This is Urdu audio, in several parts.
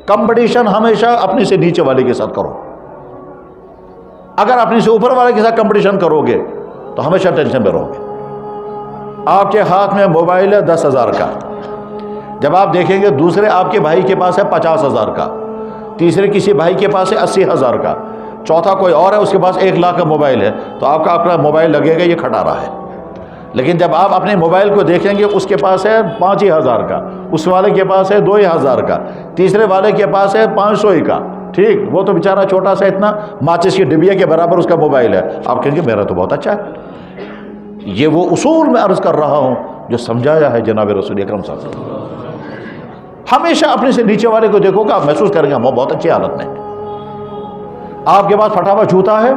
کمپٹیشن ہمیشہ اپنے سے نیچے والے کے ساتھ کرو. اگر اپنے سے اوپر والے کے ساتھ کمپٹیشن کرو گے تو ہمیشہ ٹینشن میں رہو گے. آپ کے ہاتھ میں موبائل ہے 10,000 کا، جب آپ دیکھیں گے دوسرے آپ کے بھائی کے پاس ہے 50,000 کا، تیسرے کسی بھائی کے پاس ہے 80,000 کا، چوتھا کوئی اور ہے اس کے پاس 1,00,000 کا موبائل ہے، تو آپ کا اپنا موبائل لگے گا یہ کھٹا رہا ہے. لیکن جب آپ اپنے موبائل کو دیکھیں گے اس کے پاس ہے 5,000 کا، اس والے کے پاس ہے 2,000 کا، تیسرے والے کے پاس ہے 500 کا، ٹھیک، وہ تو بیچارہ چھوٹا سا اتنا ماچس کی ڈبیا کے برابر اس کا موبائل ہے. آپ کہیں گے میرا تو بہت اچھا ہے. یہ وہ اصول میں عرض کر رہا ہوں جو سمجھایا ہے جناب رسول اکرم صلی اللہ علیہ وسلم. ہمیشہ اپنے سے نیچے والے کو دیکھو گا، آپ محسوس کریں گے وہ بہت اچھی حالت میں. آپ کے پاس پھٹا ہوا جوتا ہے،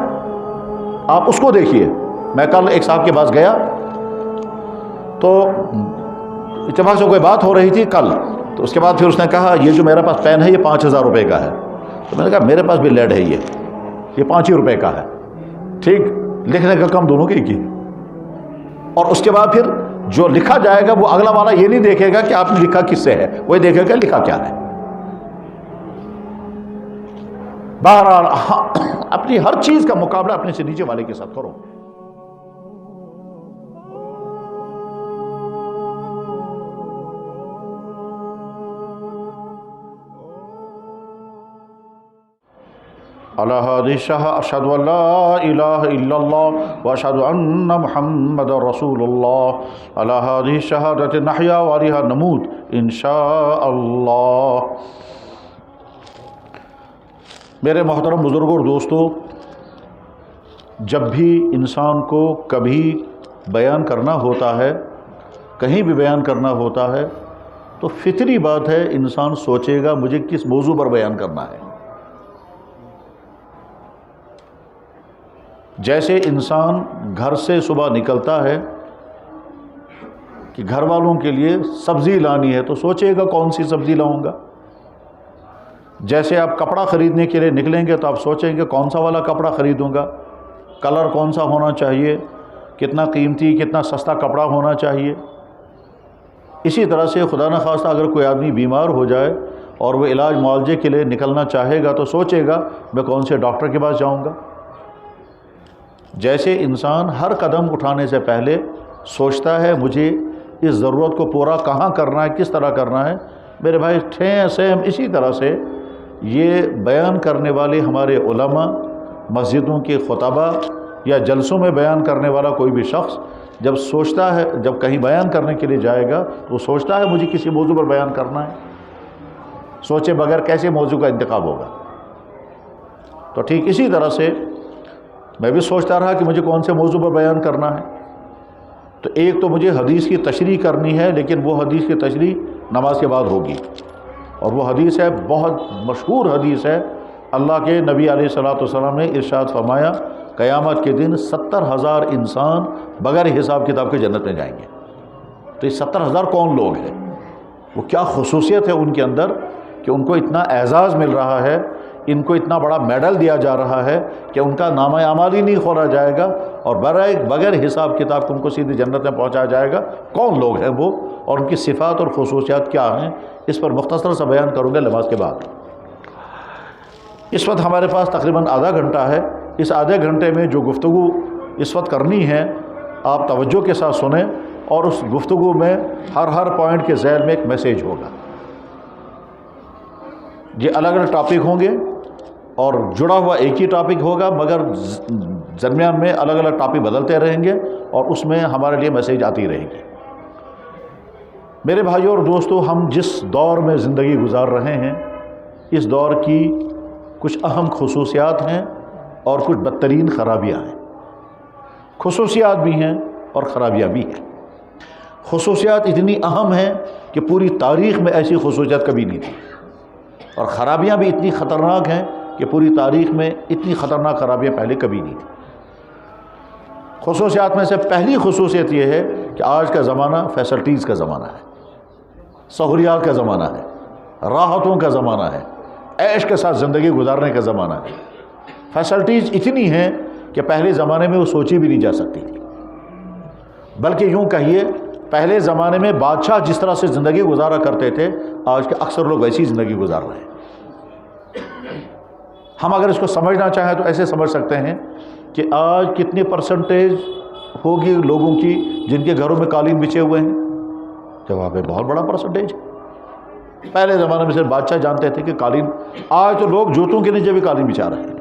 آپ اس کو دیکھیے. میں کل ایک صاحب کے پاس گیا تو اتفاق سے کوئی بات ہو رہی تھی کل، تو اس کے بعد پھر اس نے کہا یہ جو میرے پاس پین ہے یہ 5,000 روپے کا ہے. تو میں نے کہا میرے پاس بھی لیڈ ہے، یہ 5 ہی روپے کا ہے، ٹھیک، لکھنے کا کام دونوں کے کی. اور اس کے بعد پھر جو لکھا جائے گا وہ اگلا والا یہ نہیں دیکھے گا کہ آپ نے لکھا کس سے ہے، وہ دیکھے گا لکھا کیا ہے. بہرحال اپنی ہر چیز کا مقابلہ اپنے سے نیچے والے کے ساتھ کرو. علی هذه الشهادة أشهد أن لا إله إلا الله وأشهد أن محمد رسول الله. على هذه الشهادة نحيا وعليها نموت إن شاء الله. میرے محترم بزرگوں اور دوستو، جب بھی انسان کو کبھی بیان کرنا ہوتا ہے، کہیں بھی بیان کرنا ہوتا ہے، تو فطری بات ہے انسان سوچے گا مجھے کس موضوع پر بیان کرنا ہے. جیسے انسان گھر سے صبح نکلتا ہے کہ گھر والوں کے لیے سبزی لانی ہے تو سوچے گا کون سی سبزی لاؤں گا. جیسے آپ کپڑا خریدنے کے لیے نکلیں گے تو آپ سوچیں گے کون سا والا کپڑا خریدوں گا، کلر کون سا ہونا چاہیے، کتنا قیمتی کتنا سستا کپڑا ہونا چاہیے. اسی طرح سے خدا نخواستہ اگر کوئی آدمی بیمار ہو جائے اور وہ علاج معالجے کے لیے نکلنا چاہے گا تو سوچے گا میں کون سے ڈاکٹر کے پاس جاؤں گا. جیسے انسان ہر قدم اٹھانے سے پہلے سوچتا ہے مجھے اس ضرورت کو پورا کہاں کرنا ہے، کس طرح کرنا ہے. میرے بھائی سیم اسی طرح سے یہ بیان کرنے والے ہمارے علماء، مسجدوں کے خطبہ یا جلسوں میں بیان کرنے والا کوئی بھی شخص جب سوچتا ہے، جب کہیں بیان کرنے کے لیے جائے گا تو وہ سوچتا ہے مجھے کسی موضوع پر بیان کرنا ہے. سوچے بغیر کیسے موضوع کا انتخاب ہوگا. تو ٹھیک اسی طرح سے میں بھی سوچتا رہا کہ مجھے کون سے موضوع پر بیان کرنا ہے. تو ایک تو مجھے حدیث کی تشریح کرنی ہے، لیکن وہ حدیث کی تشریح نماز کے بعد ہوگی. اور وہ حدیث ہے، بہت مشہور حدیث ہے. اللہ کے نبی علیہ الصلوۃ والسلام نے ارشاد فرمایا قیامت کے دن 70,000 انسان بغیر حساب کتاب کے جنت میں جائیں گے. تو یہ 70,000 کون لوگ ہیں، وہ کیا خصوصیت ہے ان کے اندر کہ ان کو اتنا اعزاز مل رہا ہے، ان کو اتنا بڑا میڈل دیا جا رہا ہے کہ ان کا نامہ اعمال ہی نہیں کھولا جائے گا اور بغیر حساب کتاب ان کو سیدھے جنت میں پہنچایا جائے گا. کون لوگ ہیں وہ اور ان کی صفات اور خصوصیات کیا ہیں، اس پر مختصر سا بیان کروں گا نماز کے بعد. اس وقت ہمارے پاس تقریباً آدھا گھنٹہ ہے. اس آدھے گھنٹے میں جو گفتگو اس وقت کرنی ہے آپ توجہ کے ساتھ سنیں، اور اس گفتگو میں ہر پوائنٹ کے ذیل میں ایک میسیج ہوگا. یہ الگ الگ ٹاپک ہوں گے اور جڑا ہوا ایک ہی ٹاپک ہوگا، مگر درمیان میں الگ الگ ٹاپک بدلتے رہیں گے اور اس میں ہمارے لیے میسیج آتی رہے گی. میرے بھائیوں اور دوستو، ہم جس دور میں زندگی گزار رہے ہیں اس دور کی کچھ اہم خصوصیات ہیں اور کچھ بدترین خرابیاں ہیں. خصوصیات بھی ہیں اور خرابیاں بھی ہیں. خصوصیات اتنی اہم ہیں کہ پوری تاریخ میں ایسی خصوصیات کبھی نہیں تھی، اور خرابیاں بھی اتنی خطرناک ہیں کہ پوری تاریخ میں اتنی خطرناک خرابیاں پہلے کبھی نہیں تھیں. خصوصیات میں سے پہلی خصوصیت یہ ہے کہ آج کا زمانہ فیسلٹیز کا زمانہ ہے، سہولیات کا زمانہ ہے، راحتوں کا زمانہ ہے، عیش کے ساتھ زندگی گزارنے کا زمانہ ہے. فیسلٹیز اتنی ہیں کہ پہلے زمانے میں وہ سوچی بھی نہیں جا سکتی تھی. بلکہ یوں کہیے پہلے زمانے میں بادشاہ جس طرح سے زندگی گزارا کرتے تھے، آج کے اکثر لوگ ویسی زندگی گزار رہے ہیں. ہم اگر اس کو سمجھنا چاہیں تو ایسے سمجھ سکتے ہیں کہ آج کتنی پرسنٹیج ہوگی لوگوں کی جن کے گھروں میں قالین بچھے ہوئے ہیں؟ جواب ہے بہت بڑا پرسنٹیج۔ پہلے زمانے میں صرف بادشاہ جانتے تھے کہ قالین، آج تو لوگ جوتوں کے نیچے بھی قالین بچھا رہے ہیں،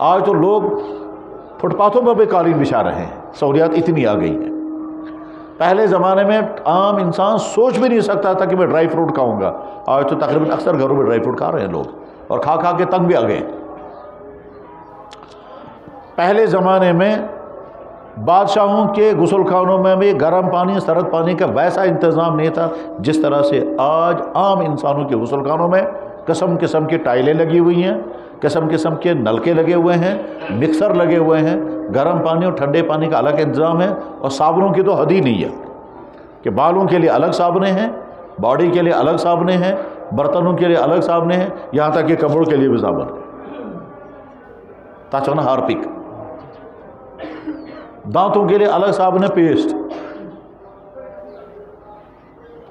آج تو لوگ فٹ پاتھوں پر بھی قالین بچھا رہے ہیں، سہولیات اتنی آ گئی ہیں۔ پہلے زمانے میں عام انسان سوچ بھی نہیں سکتا تھا کہ میں ڈرائی فروٹ کھاؤں گا، آج تو تقریباً اکثر گھروں میں ڈرائی فروٹ کھا رہے ہیں لوگ، اور کھا کھا کے تنگ بھی آ گئے۔ پہلے زمانے میں بادشاہوں کے غسل خانوں میں بھی گرم پانی سرد پانی کا ویسا انتظام نہیں تھا جس طرح سے آج عام انسانوں کے غسل خانوں میں قسم قسم کی ٹائلیں لگی ہوئی ہیں، قسم قسم کے نلکے لگے ہوئے ہیں، مکسر لگے ہوئے ہیں، گرم پانی اور ٹھنڈے پانی کا الگ انتظام ہے، اور صابنوں کی تو حد ہی نہیں ہے کہ بالوں کے لیے الگ صابنیں ہیں، باڈی کے لیے الگ صابنیں ہیں، برتنوں کے لیے الگ صابنیں ہیں، یہاں تک کہ کپڑوں کے لیے بھی صابن، تاچھونا ہارپک، دانتوں کے لیے الگ صابن پیسٹ۔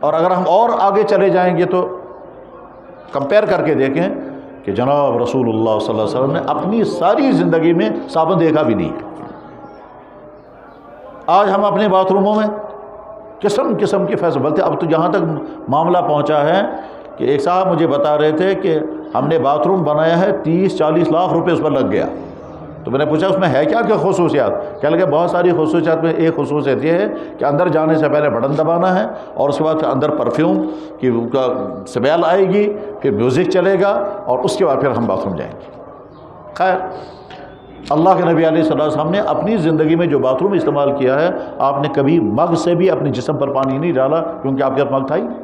اور اگر ہم اور آگے چلے جائیں گے تو کمپیئر کر کے دیکھیں کہ جناب رسول اللہ صلی اللہ علیہ وسلم نے اپنی ساری زندگی میں صابن دیکھا بھی نہیں۔ آج ہم اپنے باتھ روموں میں قسم قسم کے فیصلے بلتے، اب تو یہاں تک معاملہ پہنچا ہے کہ ایک صاحب مجھے بتا رہے تھے کہ ہم نے باتھ روم بنایا ہے 30-40 لاکھ روپے اس پر لگ گیا۔ تو میں نے پوچھا اس میں ہے کیا خصوصیات؟ کہنے لگے بہت ساری خصوصیات میں ایک خصوصیت یہ ہے کہ اندر جانے سے پہلے بٹن دبانا ہے، اور اس کے بعد پھر اندر پرفیوم کی سمیل آئے گی، پھر میوزک چلے گا، اور اس کے بعد پھر ہم باتھ روم جائیں گے۔ خیر، اللہ کے نبی علیہ الصلوۃ والسلام نے اپنی زندگی میں جو باتھ روم استعمال کیا ہے، آپ نے کبھی مگ سے بھی اپنے جسم پر پانی نہیں ڈالا، کیونکہ آپ کے پاس مگ تھا ہی نہیں۔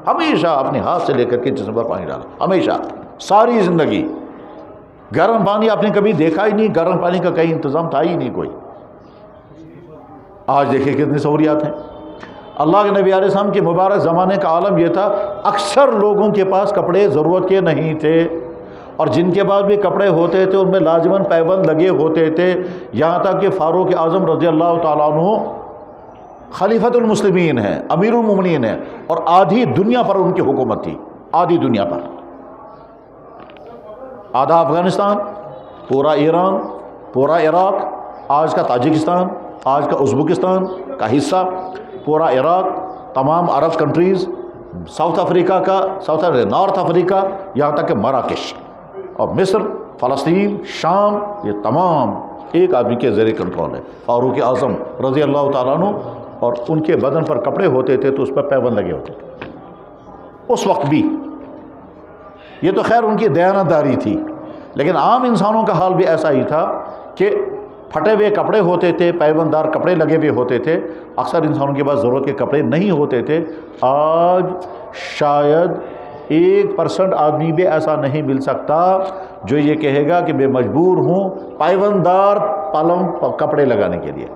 ہمیشہ اپنے ہاتھ سے لے کر کے جسم پر پانی ڈالا، ہمیشہ، ساری زندگی۔ گرم پانی آپ نے کبھی دیکھا ہی نہیں، گرم پانی کا کہیں انتظام تھا ہی نہیں کوئی۔ آج دیکھیں کتنی سہولیات ہیں۔ اللہ کے نبی علیہ السلام کے مبارک زمانے کا عالم یہ تھا، اکثر لوگوں کے پاس کپڑے ضرورت کے نہیں تھے، اور جن کے پاس بھی کپڑے ہوتے تھے ان میں لازماً پیبند لگے ہوتے تھے، یہاں تک کہ فاروق اعظم رضی اللہ تعالیٰ عنہ خلیفۃ المسلمین ہیں، امیر المومنین ہیں، اور آدھی دنیا پر ان کی حکومت تھی، آدھی دنیا پر، آدھا افغانستان، پورا ایران، پورا عراق، آج کا تاجکستان، آج کا ازبکستان کا حصہ، پورا عراق، تمام عرب کنٹریز، ساؤتھ افریقہ کا نارتھ افریقہ، یہاں تک کہ مراکش اور مصر، فلسطین، شام، یہ تمام ایک آدمی کے زیر کنٹرول ہے، فاروق اعظم رضی اللہ تعالیٰ عنہ، اور ان کے بدن پر کپڑے ہوتے تھے تو اس پر پیبند لگے ہوتے تھے اس وقت بھی۔ یہ تو خیر ان کی دیانتداری تھی، لیکن عام انسانوں کا حال بھی ایسا ہی تھا کہ پھٹے ہوئے کپڑے ہوتے تھے، پیبند دار کپڑے لگے ہوئے ہوتے تھے، اکثر انسانوں کے پاس ضرورت کے کپڑے نہیں ہوتے تھے۔ آج شاید 1% آدمی بھی ایسا نہیں مل سکتا جو یہ کہے گا کہ میں مجبور ہوں پیبند دار کپڑے لگانے کے لیے،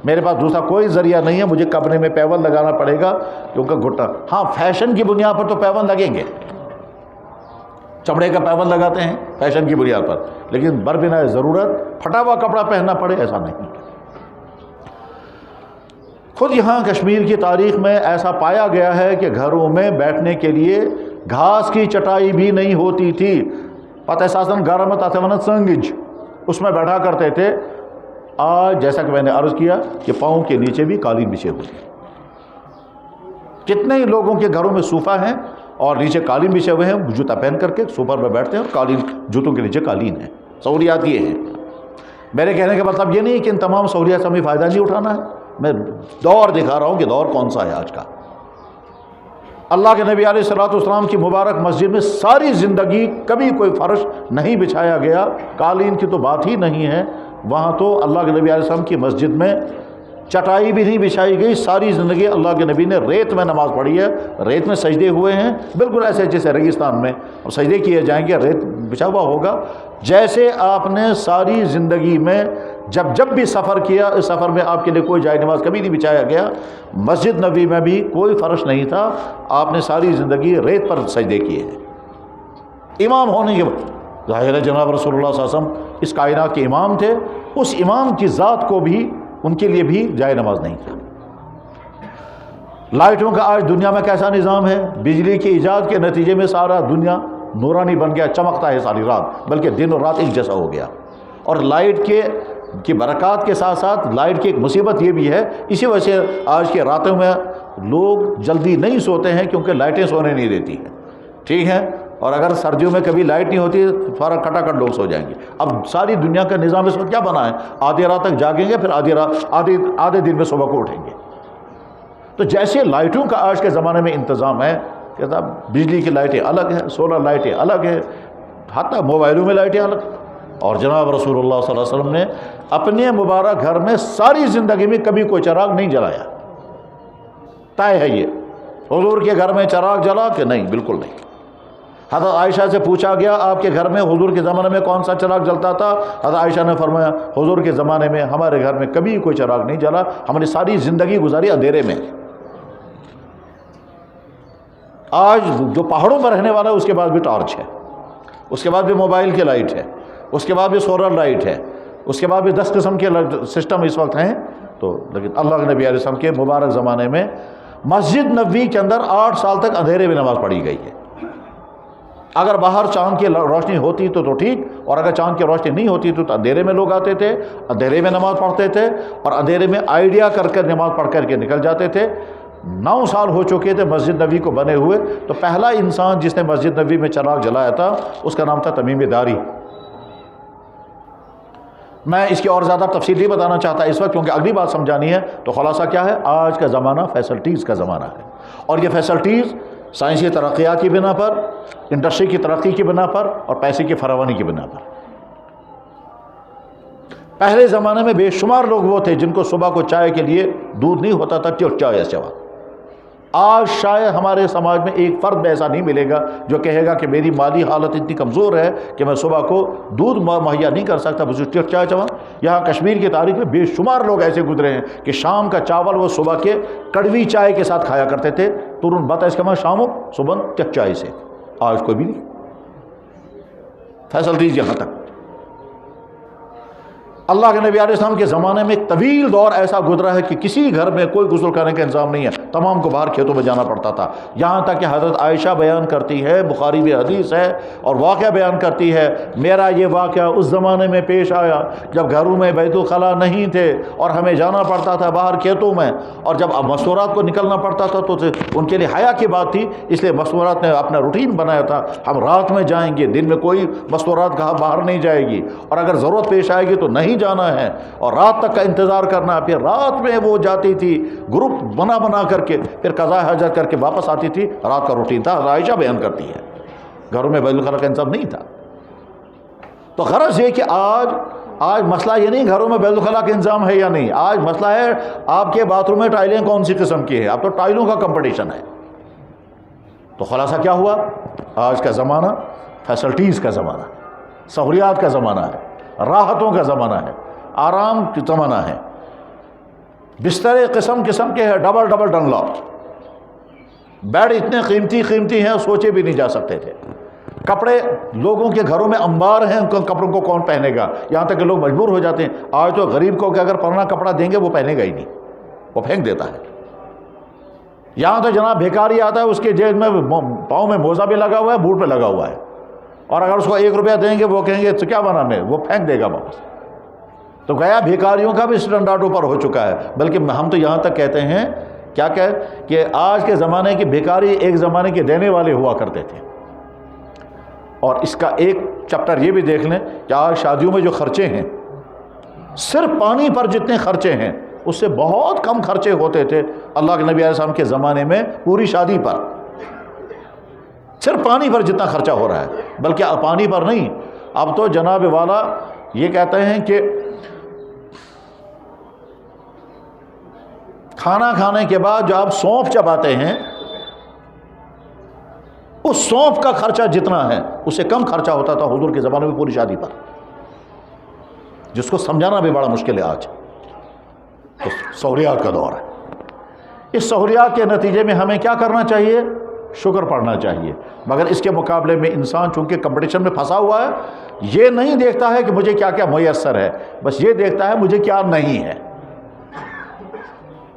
میرے پاس دوسرا کوئی ذریعہ نہیں ہے، مجھے کپڑے میں پیبند لگانا پڑے گا کیونکہ گھٹنا۔ ہاں، فیشن کی بنیاد پر تو پیبند لگیں گے، چمڑے کا پیبند لگاتے ہیں فیشن کی بنیاد پر، لیکن بربنا ضرورت پھٹا ہوا کپڑا پہننا پڑے ایسا نہیں۔ خود یہاں کشمیر کی تاریخ میں ایسا پایا گیا ہے کہ گھروں میں بیٹھنے کے لیے گھاس کی چٹائی بھی نہیں ہوتی تھی، پتہ ساسن گرم تاتمنت سنگج، اس میں بیٹھا کرتے تھے۔ آج جیسا کہ میں نے عرض کیا کہ پاؤں کے نیچے بھی قالین بچھے ہوئے ہیں، کتنے ہی لوگوں کے گھروں میں صوفہ ہیں اور نیچے قالین بچھے ہوئے ہیں، جوتا پہن کر کے صوفہ پر بیٹھتے ہیں اور قالین، جوتوں کے نیچے قالین ہے۔ سہولیات یہ ہیں۔ میرے کہنے کا مطلب یہ نہیں کہ ان تمام سہولیات سے ہمیں فائدہ نہیں اٹھانا ہے، میں دور دکھا رہا ہوں کہ دور کون سا ہے آج کا۔ اللہ کے نبی علیہ الصلوۃ والسلام کی مبارک مسجد میں ساری زندگی کبھی کوئی فرش نہیں بچھایا گیا، قالین کی تو بات ہی نہیں ہے۔ وہاں تو اللہ کے نبی علیہ السلام کی مسجد میں چٹائی بھی نہیں بچھائی گئی، ساری زندگی اللہ کے نبی نے ریت میں نماز پڑھی ہے، ریت میں سجدے ہوئے ہیں، بالکل ایسے جیسے ریگستان میں سجدے کیے جائیں گے، ریت بچھا ہوا ہوگا۔ جیسے آپ نے ساری زندگی میں جب بھی سفر کیا، اس سفر میں آپ کے لیے کوئی جائے نماز کبھی نہیں بچھایا گیا، مسجد نبوی میں بھی کوئی فرش نہیں تھا، آپ نے ساری زندگی ریت پر سجدے کیے ہیں۔ امام ہونے کے بعد ظاہر ہے جناب رسول اللہ صلی اللہ علیہ وسلم اس کائنات کے امام تھے، اس امام کی ذات کو بھی، ان کے لیے بھی جائے نماز نہیں تھا۔ لائٹوں کا آج دنیا میں کیسا نظام ہے، بجلی کی ایجاد کے نتیجے میں سارا دنیا نورانی بن گیا، چمکتا ہے ساری رات، بلکہ دن اور رات ایک جیسا ہو گیا۔ اور لائٹ کی برکات کے ساتھ ساتھ لائٹ کی ایک مصیبت یہ بھی ہے، اسی وجہ سے آج کے راتوں میں لوگ جلدی نہیں سوتے ہیں کیونکہ لائٹیں سونے نہیں دیتی ہیں، ٹھیک ہے؟ اور اگر سردیوں میں کبھی لائٹ نہیں ہوتی تو سارا کھٹاکھٹ لوگ سو جائیں گے۔ اب ساری دنیا کا نظام اس وقت کیا بنا ہے؟ آدھی رات تک جاگیں گے، پھر آدھے دن میں صبح کو اٹھیں گے۔ تو جیسے لائٹوں کا آج کے زمانے میں انتظام ہے کہ صاحب بجلی کی لائٹیں الگ ہیں، سولر لائٹیں الگ ہیں، حتیٰ موبائلوں میں لائٹیں الگ، اور جناب رسول اللہ صلی اللہ علیہ وسلم نے اپنے مبارک گھر میں ساری زندگی میں کبھی کوئی چراغ نہیں جلایا۔ طے ہے یہ، حضور کے گھر میں چراغ جلا کہ نہیں؟ بالکل نہیں۔ حضرت عائشہ سے پوچھا گیا آپ کے گھر میں حضور کے زمانے میں کون سا چراغ جلتا تھا؟ حضرت عائشہ نے فرمایا حضور کے زمانے میں ہمارے گھر میں کبھی کوئی چراغ نہیں جلا، ہم نے ساری زندگی گزاری اندھیرے میں۔ آج جو پہاڑوں پر رہنے والا ہے اس کے بعد بھی ٹارچ ہے، اس کے بعد بھی موبائل کی لائٹ ہے، اس کے بعد بھی سولر لائٹ ہے، اس کے بعد بھی 10 قسم کے سسٹم اس وقت ہیں۔ تو لیکن اللہ کے نبی علیہ السلام کے مبارک زمانے میں مسجد نبوی کے اندر 8 سال تک اندھیرے میں نماز پڑھی گئی ہے۔ اگر باہر چاند کی روشنی ہوتی تو ٹھیک، اور اگر چاند کی روشنی نہیں ہوتی تو اندھیرے میں لوگ آتے تھے، اندھیرے میں نماز پڑھتے تھے، اور اندھیرے میں آئیڈیا کر کے نماز پڑھ کر کے نکل جاتے تھے۔ 9 سال ہو چکے تھے مسجد نبوی کو بنے ہوئے، تو پہلا انسان جس نے مسجد نبوی میں چراغ جلایا تھا اس کا نام تھا تمیم داری۔ میں اس کی اور زیادہ تفصیل نہیں بتانا چاہتا اس وقت کیونکہ اگلی بات سمجھانی ہے۔ تو خلاصہ کیا ہے؟ آج کا زمانہ فیسلٹیز کا زمانہ ہے، اور یہ فیسلٹیز سائنسی ترقیات کی بنا پر، انڈسٹری کی ترقی کی بنا پر، اور پیسے کی فراوانی کی بنا پر۔ پہلے زمانے میں بے شمار لوگ وہ تھے جن کو صبح کو چائے کے لیے دودھ نہیں ہوتا تھا، چائے سوا۔ آج شاید ہمارے سماج میں ایک فرد بھی ایسا نہیں ملے گا جو کہے گا کہ میری مالی حالت اتنی کمزور ہے کہ میں صبح کو دودھ مہیا نہیں کر سکتا، بس چائے چوا۔ یہاں کشمیر کی تاریخ میں بے شمار لوگ ایسے گزرے ہیں کہ شام کا چاول وہ صبح کے کڑوی چائے کے ساتھ کھایا کرتے تھے، ترن بتا اس کا میں شام صبح چائے سے۔ آج کوئی بھی نہیں، فیسلٹیز یہاں تک۔ اللہ کے نبی علیہ السلام کے زمانے میں ایک طویل دور ایسا گزرا ہے کہ کسی گھر میں کوئی غسل کرنے کا انتظام نہیں ہے، تمام کو باہر کھیتوں میں جانا پڑتا تھا۔ یہاں تک کہ حضرت عائشہ بیان کرتی ہے، بخاری میں حدیث ہے اور واقعہ بیان کرتی ہے، میرا یہ واقعہ اس زمانے میں پیش آیا جب گھروں میں بیت الخلا نہیں تھے اور ہمیں جانا پڑتا تھا باہر کھیتوں میں، اور جب اب مستورات کو نکلنا پڑتا تھا تو ان کے لیے حیا کی بات تھی، اس لیے مستورات نے اپنا روٹین بنایا تھا، ہم رات میں جائیں گے، دن میں کوئی مستورات کہا باہر نہیں جائے گی، اور اگر ضرورت پیش آئے گی تو نہیں جانا ہے، اور رات تک کا انتظار کرنا۔ پھر رات میں وہ جاتی تھی گروپ بنا کر کے، پھر قضاء حاجت کر کے واپس آتی تھی، رات کا روٹین تھا۔ عائشہ بیان کرتی ہے گھروں میں بیت الخلا کا انتظام نہیں تھا۔ تو غرض یہ کہ آج مسئلہ یہ نہیں گھروں میں بیت الخلا کا انتظام ہے یا نہیں، آج مسئلہ ہے آپ کے باتھ روم میں ٹائلیں کون سی قسم کی ہے۔ اب تو ٹائلوں کا کمپٹیشن ہے۔ تو خلاصہ کیا ہوا؟ آج کا زمانہ فیسلٹیز کا زمانہ، سہولیات کا زمانہ ہے، راحتوں کا زمانہ ہے، آرام کا زمانہ ہے۔ بستر قسم کے ہیں، ڈبل ڈنلاپ، بیڈ اتنے قیمتی ہیں سوچے بھی نہیں جا سکتے تھے۔ کپڑے لوگوں کے گھروں میں انبار ہیں، ان کپڑوں کو کون پہنے گا، یہاں تک کہ لوگ مجبور ہو جاتے ہیں۔ آج تو غریب کو کہ اگر پرانا کپڑا دیں گے وہ پہنے گا ہی نہیں، وہ پھینک دیتا ہے۔ یہاں تو جناب بھیکاری آتا ہے، اس کے جیب میں پاؤں میں موزہ بھی لگا ہوا ہے، بوٹ پہ لگا ہوا ہے، اور اگر اس کو 1 روپیہ دیں گے وہ کہیں گے تو کیا بنا میں، وہ پھینک دے گا واپس۔ تو گیا بھیکاریوں کا بھی اسٹینڈرڈ اوپر ہو چکا ہے، بلکہ ہم تو یہاں تک کہتے ہیں کہ آج کے زمانے کی بھیکاری ایک زمانے کے دینے والے ہوا کرتے تھے۔ اور اس کا ایک چپٹر یہ بھی دیکھ لیں کہ آج شادیوں میں جو خرچے ہیں، صرف پانی پر جتنے خرچے ہیں اس سے بہت کم خرچے ہوتے تھے اللہ کے نبی علیہ السلام کے زمانے میں پوری شادی پر۔ صرف پانی پر جتنا خرچہ ہو رہا ہے، بلکہ پانی پر نہیں، اب تو جناب والا یہ کہتے ہیں کہ کھانا کھانے کے بعد جو آپ سونف چباتے ہیں، اس سونف کا خرچہ جتنا ہے اس سے کم خرچہ ہوتا تھا حضور کے زمانے میں پوری شادی پر، جس کو سمجھانا بھی بڑا مشکل ہے آج۔ تو سہولیات کا دور ہے۔ اس سہولیات کے نتیجے میں ہمیں کیا کرنا چاہیے؟ شکر پڑھنا چاہیے، مگر اس کے مقابلے میں انسان چونکہ کمپٹیشن میں پھنسا ہوا ہے، یہ نہیں دیکھتا ہے کہ مجھے کیا کیا میسر ہے، بس یہ دیکھتا ہے مجھے کیا نہیں ہے۔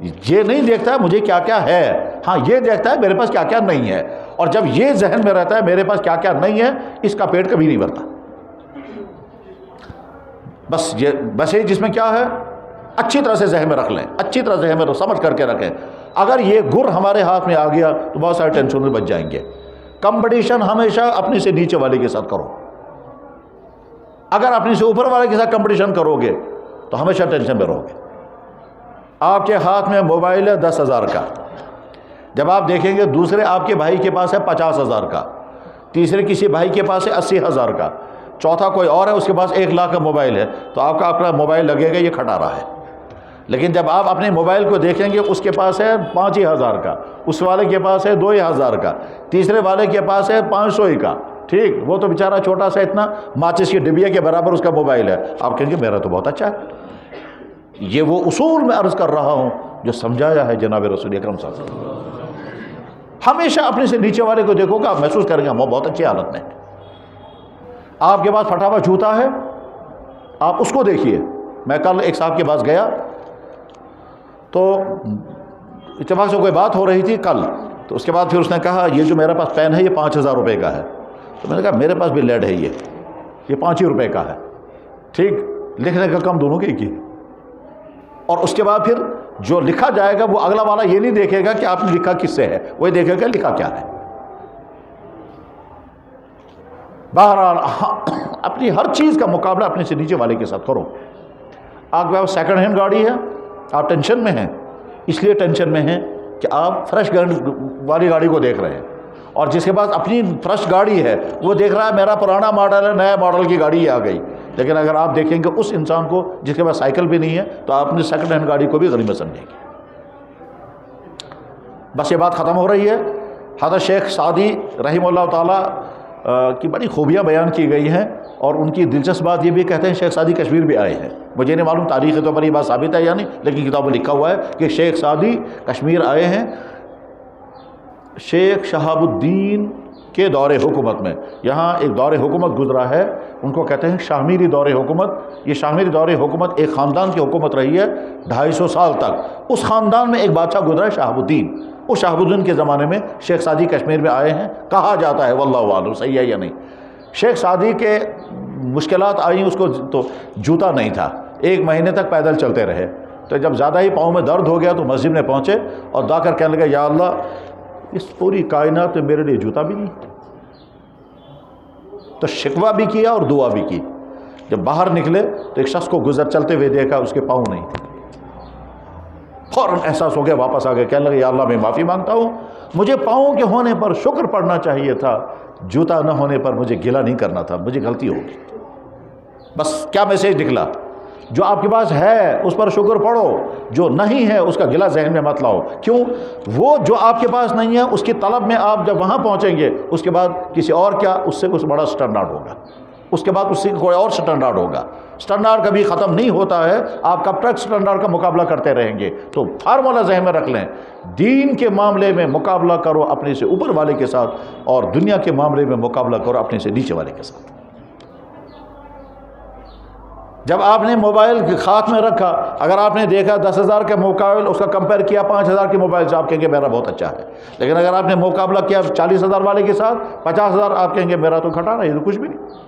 یہ نہیں دیکھتا ہے مجھے کیا کیا ہے، ہاں یہ دیکھتا ہے میرے پاس کیا کیا نہیں ہے، اور جب یہ ذہن میں رہتا ہے میرے پاس کیا کیا نہیں ہے، اس کا پیٹ کبھی نہیں بھرتا۔ بس یہ جس میں کیا ہے اچھی طرح سے ذہن میں رکھ لیں، اچھی طرح ذہن میں سمجھ کر کے رکھیں۔ اگر یہ گر ہمارے ہاتھ میں آ گیا تو بہت سارے ٹینشن میں بچ جائیں گے۔ کمپٹیشن ہمیشہ اپنے سے نیچے والے کے ساتھ کرو، اگر اپنے سے اوپر والے کے ساتھ کمپٹیشن کرو گے تو ہمیشہ ٹینشن میں رہو گے۔ آپ کے ہاتھ میں موبائل ہے 10,000 کا، جب آپ دیکھیں گے دوسرے آپ کے بھائی کے پاس ہے 50,000 کا، تیسرے کسی بھائی کے پاس ہے 80,000 کا، چوتھا کوئی اور ہے اس کے پاس 1,00,000 کا موبائل ہے، تو آپ کا اپنا موبائل لگے گا یہ کھٹا رہا ہے۔ لیکن جب آپ اپنے موبائل کو دیکھیں گے اس کے پاس ہے 5,000 کا، اس والے کے پاس ہے 2,000 کا، تیسرے والے کے پاس ہے 500 کا، ٹھیک، وہ تو بیچارہ چھوٹا سا اتنا ماچس کی ڈبیا کے برابر اس کا موبائل ہے، آپ کہیں گے میرا تو بہت اچھا ہے۔ یہ وہ اصول میں عرض کر رہا ہوں جو سمجھایا ہے جناب رسول اکرم صلی اللہ علیہ وسلم۔ ہمیشہ اپنے سے نیچے والے کو دیکھو گا، آپ محسوس کریں گے وہ بہت اچھی حالت میں ہے۔ آپ کے پاس پھٹا ہوا جوتا ہے، آپ اس کو دیکھیے۔ میں کل ایک صاحب کے پاس گیا تو اتفاق سے کوئی بات ہو رہی تھی کل، تو اس کے بعد پھر اس نے کہا یہ جو میرے پاس پین ہے یہ 5,000 روپے کا ہے، تو میں نے کہا میرے پاس بھی لیڈ ہے یہ 5 ہی روپے کا ہے، ٹھیک، لکھنے کا کام دونوں کے ایک ہی۔ اور اس کے بعد پھر جو لکھا جائے گا وہ اگلا والا یہ نہیں دیکھے گا کہ آپ نے لکھا کس سے ہے، وہ دیکھے گا لکھا کیا ہے۔ بہرحال اپنی ہر چیز کا مقابلہ اپنے سے نیچے والے کے ساتھ کرو۔ آپ کے پاس سیکنڈ ہینڈ گاڑی ہے، آپ ٹینشن میں ہیں، اس لیے ٹینشن میں ہیں کہ آپ فریش والی گاڑی کو دیکھ رہے ہیں، اور جس کے پاس اپنی فریش گاڑی ہے وہ دیکھ رہا ہے میرا پرانا ماڈل ہے، نیا ماڈل کی گاڑی آ گئی۔ لیکن اگر آپ دیکھیں گے اس انسان کو جس کے پاس سائیکل بھی نہیں ہے تو آپ نے سیکنڈ ہینڈ گاڑی کو بھی غنیمت سمجھیں گے۔ بس یہ بات ختم ہو رہی ہے۔ حضرت شیخ سعدی رحمہ اللہ تعالیٰ کی بڑی خوبیاں بیان کی گئی ہیں، اور ان کی دلچسپ بات یہ بھی کہتے ہیں شیخ سعدی کشمیر بھی آئے ہیں۔ مجھے نہیں معلوم تاریخ کے طور پر یہ بات ثابت ہے یا نہیں، لیکن کتاب میں لکھا ہوا ہے کہ شیخ سعدی کشمیر آئے ہیں شیخ شہاب الدین کے دور حکومت میں۔ یہاں ایک دور حکومت گزرا ہے، ان کو کہتے ہیں شاہ میری دور حکومت۔ یہ شاہ میری دور حکومت ایک خاندان کی حکومت رہی ہے 250 سال تک۔ اس خاندان میں ایک بادشاہ گزرا ہے شہاب الدین، اس شہاب الدین کے زمانے میں شیخ سعدی کشمیر میں آئے ہیں، کہا جاتا ہے، واللہ اعلم صحیح ہے یا نہیں۔ شیخ سعدی کے مشکلات آئیں، اس کو تو جوتا نہیں تھا، 1 مہینے تک پیدل چلتے رہے، تو جب زیادہ ہی پاؤں میں درد ہو گیا تو مسجد میں پہنچے اور دعا کر کہنے لگے یا اللہ اس پوری کائنات میں میرے لیے جوتا بھی نہیں۔ تو شکوہ بھی کیا اور دعا بھی کی۔ جب باہر نکلے تو ایک شخص کو چلتے ہوئے دیکھا، اس کے پاؤں نہیں تھے، فوراً احساس ہو گیا، واپس آ گئے، کہنے لگے یا اللہ میں معافی مانگتا ہوں، مجھے پاؤں کے ہونے پر شکر پڑھنا چاہیے تھا، جوتا نہ ہونے پر مجھے گلہ نہیں کرنا تھا، مجھے غلطی ہوگی۔ بس کیا میسیج نکلا؟ جو آپ کے پاس ہے اس پر شکر پڑھو، جو نہیں ہے اس کا گلہ ذہن میں مت لاؤ۔ کیوں؟ وہ جو آپ کے پاس نہیں ہے اس کی طلب میں آپ جب وہاں پہنچیں گے، اس کے بعد کسی اور کیا اس سے کچھ بڑا سٹینڈرڈ ہوگا، اس کے بعد اس سے کوئی اور سٹینڈرڈ ہوگا۔ سٹینڈرڈ کبھی ختم نہیں ہوتا ہے، آپ کب تک سٹینڈرڈ کا مقابلہ کرتے رہیں گے؟ تو فارمولہ ذہن میں رکھ لیں، دین کے معاملے میں مقابلہ کرو اپنے سے اوپر والے کے ساتھ، اور دنیا کے معاملے میں مقابلہ کرو اپنے سے نیچے والے کے ساتھ۔ جب آپ نے موبائل ہاتھ میں رکھا، اگر آپ نے دیکھا 10,000 کے موبائل، اس کا کمپیئر کیا 5,000 کے موبائل سے، آپ کہیں گے میرا بہت اچھا ہے۔ لیکن اگر آپ نے مقابلہ کیا 40,000 والے کے ساتھ، 50,000، آپ کہیں گے میرا تو گھٹا رہا ہے، یہ تو کچھ بھی نہیں۔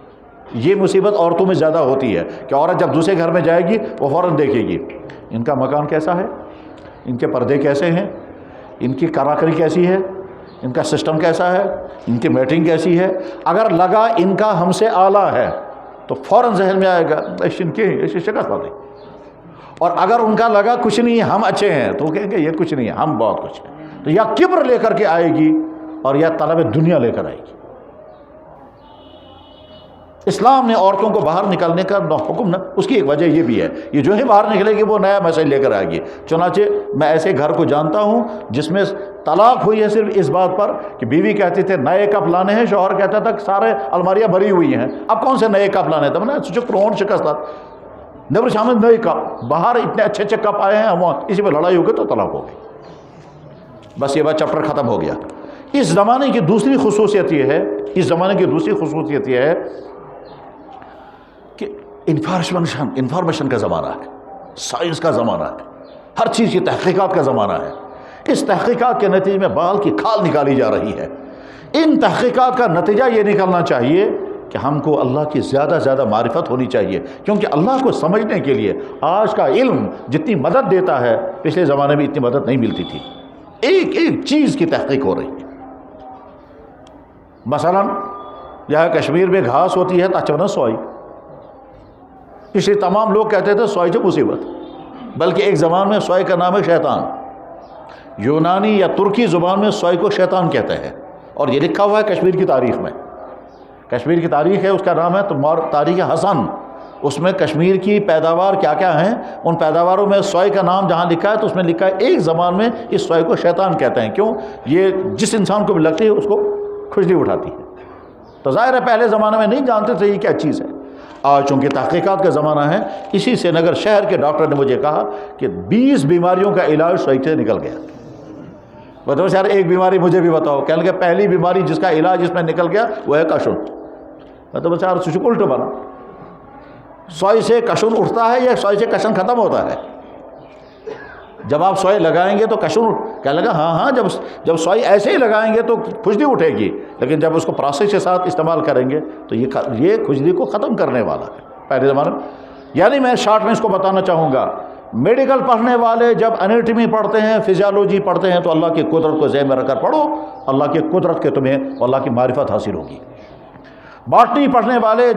یہ مصیبت عورتوں میں زیادہ ہوتی ہے کہ عورت جب دوسرے گھر میں جائے گی وہ فوراً دیکھے گی ان کا مکان کیسا ہے، ان کے پردے کیسے ہیں، ان کی کراکری کیسی ہے، ان کا سسٹم کیسا ہے، ان کی میٹنگ کیسی ہے۔ اگر لگا ان کا ہم سے اعلیٰ ہے تو فوراً ذہن میں آئے گا ان کی شکست ہوتی، اور اگر ان کا لگا کچھ نہیں ہم اچھے ہیں تو وہ کہیں گے یہ کچھ نہیں ہے ہم بہت کچھ ہیں۔ تو یا کبر لے کر کے آئے گی اور یا طلب دنیا لے کر آئے گی۔ اسلام نے عورتوں کو باہر نکلنے کا حکم نہ، اس کی ایک وجہ یہ بھی ہے، یہ جو ہی باہر نکلے گی وہ نیا میسج لے کر آئے گی۔ چنانچہ میں ایسے گھر کو جانتا ہوں جس میں طلاق ہوئی ہے صرف اس بات پر کہ بیوی کہتی تھے نئے کپ لانے ہیں، شوہر کہتا تھا سارے الماریاں بھری ہوئی ہیں، اب کون سے نئے کپ لانے تھے؟ میں نے سوچا کروڑ شکست نبر شامل نئے کپ، باہر اتنے اچھے اچھے کپ آئے ہیں، وہاں اسی پہ لڑائی ہو گئی تو طلاق ہو گئی۔ بس یہ بات چیپٹر ختم ہو گیا۔ اس زمانے کی دوسری خصوصیت یہ ہے، اس زمانے کی دوسری خصوصیت یہ ہے کہ انفارمیشن کا زمانہ ہے، سائنس کا زمانہ ہے۔ ہر چیز کی تحقیقات کا زمانہ ہے. اس تحقیقات کے نتیجے میں بال کی کھال نکالی جا رہی ہے. ان تحقیقات کا نتیجہ یہ نکلنا چاہیے کہ ہم کو اللہ کی زیادہ سے زیادہ معرفت ہونی چاہیے، کیونکہ اللہ کو سمجھنے کے لیے آج کا علم جتنی مدد دیتا ہے پچھلے زمانے میں اتنی مدد نہیں ملتی تھی. ایک ایک چیز کی تحقیق ہو رہی ہے. مثلا یہاں کشمیر میں گھاس ہوتی ہے تچونا سوائی، اس لیے تمام لوگ کہتے تھے سوائی سے مصیبت، بلکہ ایک زبان میں سوائی کا نام ہے شیطان. یونانی یا ترکی زبان میں سوائی کو شیطان کہتے ہیں، اور یہ لکھا ہوا ہے کشمیر کی تاریخ میں. کشمیر کی تاریخ ہے، اس کا نام ہے تاریخ حسن. اس میں کشمیر کی پیداوار کیا کیا ہیں، ان پیداواروں میں سوائی کا نام جہاں لکھا ہے تو اس میں لکھا ہے ایک زبان میں اس سوائی کو شیطان کہتے ہیں. کیوں؟ یہ جس انسان کو بھی لگتی ہے اس کو کھجلی اٹھاتی ہے. تو ظاہر ہے پہلے زمانے میں نہیں جانتے تھے یہ کیا چیز ہے. آج چونکہ تحقیقات کا زمانہ ہے، اسی سے نگر شہر کے ڈاکٹر نے مجھے کہا کہ 20 بیماریوں کا علاج سوائی سے نکل گیا. بتاؤ یار ایک بیماری مجھے بھی بتاؤ. کہنے لگے پہلی بیماری جس کا علاج اس میں نکل گیا وہ ہے کشن. مطلب یار الٹ بنا، سوائی سے کشن اٹھتا ہے یا سوائی سے کشن ختم ہوتا ہے؟ جب آپ سوائی لگائیں گے تو کشن کہنے لگا ہاں جب سوائی ایسے ہی لگائیں گے تو کھجلی اٹھے گی، لیکن جب اس کو پروسیس کے ساتھ استعمال کریں گے تو یہ کھجلی کو ختم کرنے والا ہے پہلے زمانے میں. یعنی میں شارٹ میں اس کو بتانا چاہوں گا، میڈیکل پڑھنے والے جب انیٹمی پڑھتے ہیں، فزیالوجی پڑھتے ہیں تو اللہ کی قدرت کو ذہن میں رکھ کر پڑھو. اللہ کی قدرت کے تمہیں اللہ کی معرفت حاصل ہوگی. باٹنی پڑھنے والے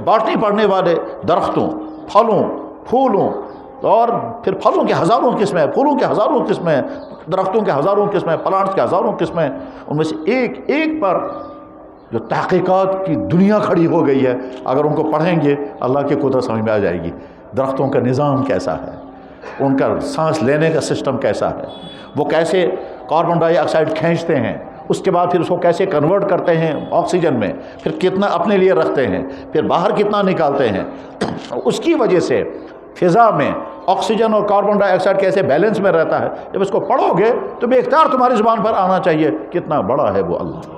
باٹنی پڑھنے والے درختوں، پھلوں، پھولوں، اور پھر پھلوں کے ہزاروں قسمیں، پھولوں کے ہزاروں قسمیں، درختوں کے ہزاروں قسمیں، پلانٹس کے ہزاروں قسمیں، ان میں سے ایک ایک پر جو تحقیقات کی دنیا کھڑی ہو گئی ہے، اگر ان کو پڑھیں گے اللہ کی قدرت سمجھ میں آ جائے گی. درختوں کا نظام کیسا ہے، ان کا سانس لینے کا سسٹم کیسا ہے، وہ کیسے کاربن ڈائی آکسائڈ کھینچتے ہیں، اس کے بعد پھر اس کو کیسے کنورٹ کرتے ہیں آکسیجن میں، پھر کتنا اپنے لیے رکھتے ہیں، پھر باہر کتنا نکالتے ہیں. اس کی وجہ سے فضا میں آکسیجن اور کاربن ڈائی آکسائڈ کیسے بیلنس میں رہتا ہے. جب اس کو پڑھو گے تو بے اختیار تمہاری زبان پر آنا چاہیے کتنا بڑا ہے وہ اللہ.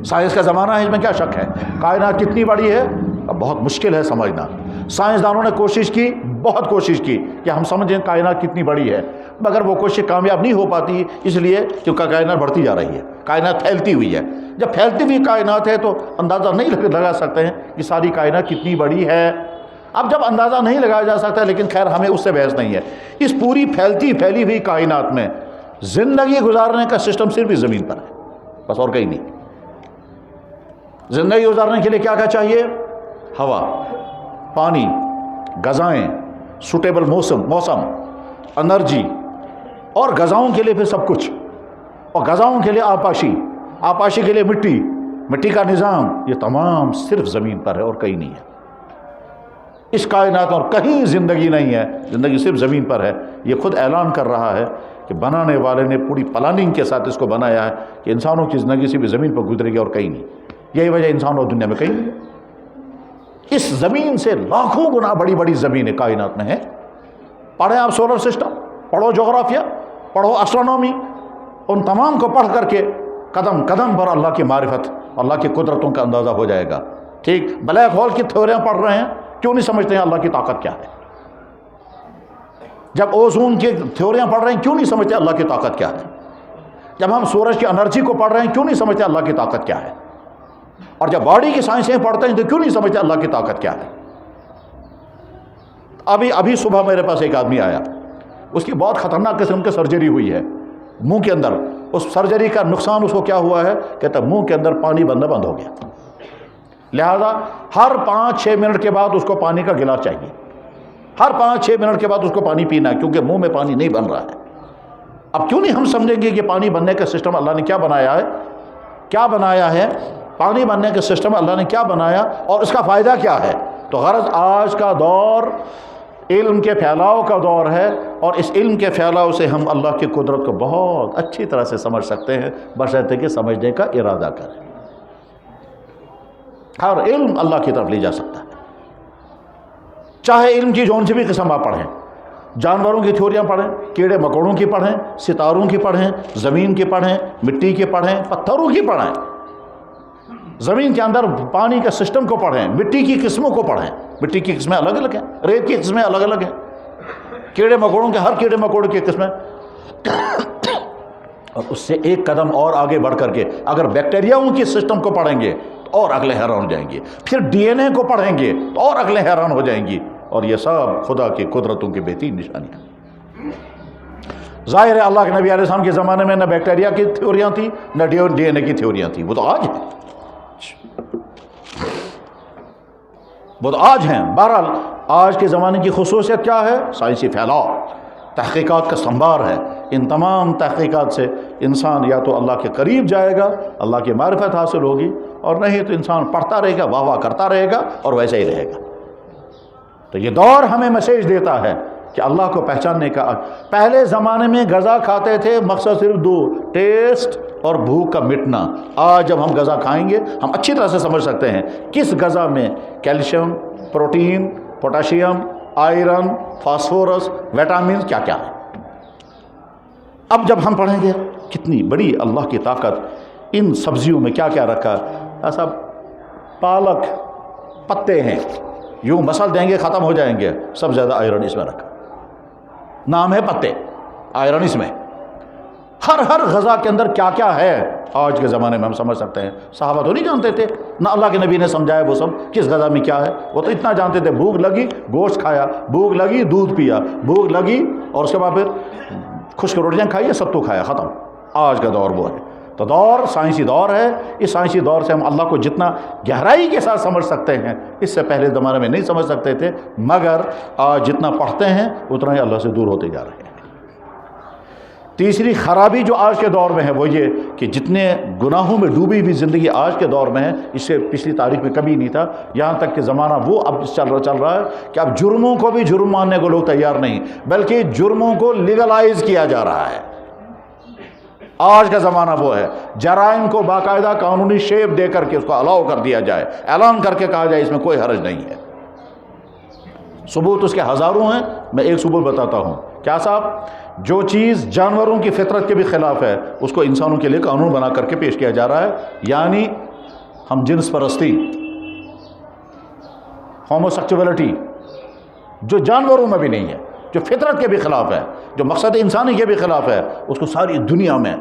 سائنس کا زمانہ ہے، اس میں کیا شک ہے. کائنات کتنی بڑی ہے اب بہت مشکل ہے سمجھنا. سائنسدانوں نے کوشش کی، بہت کوشش کی کہ ہم سمجھیں کائنات کتنی بڑی ہے، مگر وہ کوشش کامیاب نہیں ہو پاتی، اس لیے کیونکہ کائنات بڑھتی جا رہی ہے، کائنات پھیلتی ہوئی ہے. جب پھیلتی ہوئی کائنات ہے تو اندازہ نہیں لگا سکتے ہیں کہ ساری کائنات کتنی بڑی ہے. اب جب اندازہ نہیں لگایا جا سکتا، لیکن خیر ہمیں اس سے بحث نہیں ہے. اس پوری پھیلی ہوئی کائنات میں زندگی گزارنے کا سسٹم صرف اس زمین پر ہے، بس اور کہیں نہیں. زندگی گزارنے کے لیے کیا چاہیے؟ ہوا، پانی، غذائیں، سوٹیبل موسم، انرجی، اور غذاؤں کے لیے پھر سب کچھ، اور غذاؤں کے لیے آپاشی کے لیے مٹی کا نظام. یہ تمام صرف زمین پر ہے اور کہیں نہیں ہے. اس کائنات اور کہیں زندگی نہیں ہے، زندگی صرف زمین پر ہے. یہ خود اعلان کر رہا ہے کہ بنانے والے نے پوری پلاننگ کے ساتھ اس کو بنایا ہے کہ انسانوں کی زندگی صرف زمین پر گزرے گی اور کہیں نہیں. یہی وجہ انسان اور دنیا میں کہیں نہیں ہے. اس زمین سے لاکھوں گنا بڑی بڑی زمینیں کائنات میں ہیں. پڑھیں آپ سولر سسٹم، پڑھو جغرافیہ، پڑھو اسٹرونومی، ان تمام کو پڑھ کر کے قدم قدم پر اللہ کی معرفت، اللہ کی قدرتوں کا اندازہ ہو جائے گا. ٹھیک، بلیک ہول کی تھیوریاں پڑھ رہے ہیں، کیوں نہیں سمجھتے ہیں اللہ کی طاقت کیا ہے؟ جب اوزون کی تھیوریاں پڑھ رہے ہیں، کیوں نہیں سمجھتے اللہ کی طاقت کیا ہے؟ جب ہم سورج کی انرجی کو پڑھ رہے ہیں، کیوں نہیں سمجھتے اللہ کی طاقت کیا ہے؟ اور جب باڈی کی سائنسیں پڑھتے ہیں تو کیوں نہیں سمجھتے اللہ کی طاقت کیا ہے؟ ابھی صبح میرے پاس ایک آدمی آیا، اس کی بہت خطرناک قسم کی سرجری ہوئی ہے منہ کے اندر. اس سرجری کا نقصان اس کو کیا ہوا ہے؟ کہتا منہ کے اندر پانی بننا بند ہو گیا، لہذا ہر 5-6 منٹ کے بعد اس کو پانی کا گلاس چاہیے. ہر 5-6 منٹ کے بعد اس کو پانی پینا ہے، کیونکہ منہ میں پانی نہیں بن رہا ہے. اب کیوں نہیں ہم سمجھیں گے کہ پانی بننے کا سسٹم اللہ نے کیا بنایا ہے، پانی بننے کا سسٹم اللہ نے کیا بنایا اور اس کا فائدہ کیا ہے. تو غرض آج کا دور علم کے پھیلاؤ کا دور ہے، اور اس علم کے پھیلاؤ سے ہم اللہ کی قدرت کو بہت اچھی طرح سے سمجھ سکتے ہیں، بشرطے کہ سمجھنے کا ارادہ کریں. ہر علم اللہ کی طرف لے جا سکتا ہے. چاہے علم کی جون سی بھی قسم آپ پڑھیں، جانوروں کی تھیوریاں پڑھیں، کیڑے مکوڑوں کی پڑھیں، ستاروں کی پڑھیں، زمین کی پڑھیں، مٹی کی پڑھیں، پتھروں کی پڑھیں. زمین کے اندر پانی کے سسٹم کو پڑھیں، مٹی کی قسموں کو پڑھیں، مٹی کی قسمیں الگ الگ ہیں، ریت کی قسمیں الگ الگ ہیں، کیڑے مکوڑوں کے ہر کیڑے مکوڑے کی قسمیں، اور اس سے ایک قدم اور آگے بڑھ کر کے اگر بیکٹیریاؤں کی سسٹم کو پڑھیں گے تو اور عقلیں حیران ہو جائیں گی، پھر ڈی این اے کو پڑھیں گے تو اور عقلیں حیران ہو جائیں گی، اور یہ سب خدا کی قدرتوں کی بہترین نشانیاں۔ ظاہر ہے اللہ کے نبی علیہ السلام کے زمانے میں نہ بیکٹیریا کی تھیوریاں تھیں نہ ڈی این اے کی تھیوریاں تھیں، وہ تو آج ہیں، وہ تو آج ہیں۔ بہرحال آج کے زمانے کی خصوصیت کیا ہے؟ سائنسی پھیلاؤ، تحقیقات کا سنبھار ہے۔ ان تمام تحقیقات سے انسان یا تو اللہ کے قریب جائے گا، اللہ کی معرفت حاصل ہوگی، اور نہیں تو انسان پڑھتا رہے گا، واہ واہ کرتا رہے گا اور ویسے ہی رہے گا۔ تو یہ دور ہمیں میسیج دیتا ہے کہ اللہ کو پہچاننے کا۔ پہلے زمانے میں غذا کھاتے تھے، مقصد صرف دو، ٹیسٹ اور بھوک کا مٹنا۔ آج جب ہم غذا کھائیں گے ہم اچھی طرح سے سمجھ سکتے ہیں کس غذا میں calcium, protein, potassium, iron, phosphorus, vitamin کیا کیا ہے۔ اب جب ہم پڑھیں گے کتنی بڑی اللہ کی طاقت ان سبزیوں میں کیا کیا رکھا، ایسا پالک پتے ہیں، یوں مسل دیں گے ختم ہو جائیں گے، سب زیادہ آئرن اس میں رکھا، نام ہے پتے، آئرن اس میں۔ ہر غذا کے اندر کیا کیا ہے آج کے زمانے میں ہم سمجھ سکتے ہیں۔ صحابہ تو نہیں جانتے تھے، نہ اللہ کے نبی نے سمجھایا وہ سب کس غذا میں کیا ہے، وہ تو اتنا جانتے تھے بھوک لگی گوشت کھایا، بھوک لگی دودھ پیا، بھوک لگی اور اس کے بعد پھر خشک روٹیاں کھائیے، ستو کھایا، ختم۔ آج کا دور وہ ہے، تو دور سائنسی دور ہے۔ اس سائنسی دور سے ہم اللہ کو جتنا گہرائی کے ساتھ سمجھ سکتے ہیں اس سے پہلے زمانے میں نہیں سمجھ سکتے تھے، مگر آج جتنا پڑھتے ہیں اتنا ہی اللہ سے دور ہوتے جا رہے ہیں۔ تیسری خرابی جو آج کے دور میں ہے وہ یہ کہ جتنے گناہوں میں ڈوبی ہوئی زندگی آج کے دور میں ہے، اس سے پچھلی تاریخ میں کبھی نہیں تھا۔ یہاں تک کہ زمانہ وہ اب چل رہا ہے کہ اب جرموں کو بھی جرم ماننے کو لوگ تیار نہیں، بلکہ جرموں کو لیگلائز کیا جا رہا ہے۔ آج کا زمانہ وہ ہے، جرائم کو باقاعدہ قانونی شیپ دے کر کے اس کو الاؤ کر دیا جائے، اعلان کر کے کہا جائے اس میں کوئی حرج نہیں ہے۔ ثبوت اس کے ہزاروں ہیں، میں ایک ثبوت بتاتا ہوں۔ کیا صاحب؟ جو چیز جانوروں کی فطرت کے بھی خلاف ہے اس کو انسانوں کے لیے قانون بنا کر کے پیش کیا جا رہا ہے، یعنی ہم جنس پرستی، ہوموسیکچولیٹی، جو جانوروں میں بھی نہیں ہے، جو فطرت کے بھی خلاف ہے، جو مقصد انسانی کے بھی خلاف ہے، اس کو ساری دنیا میں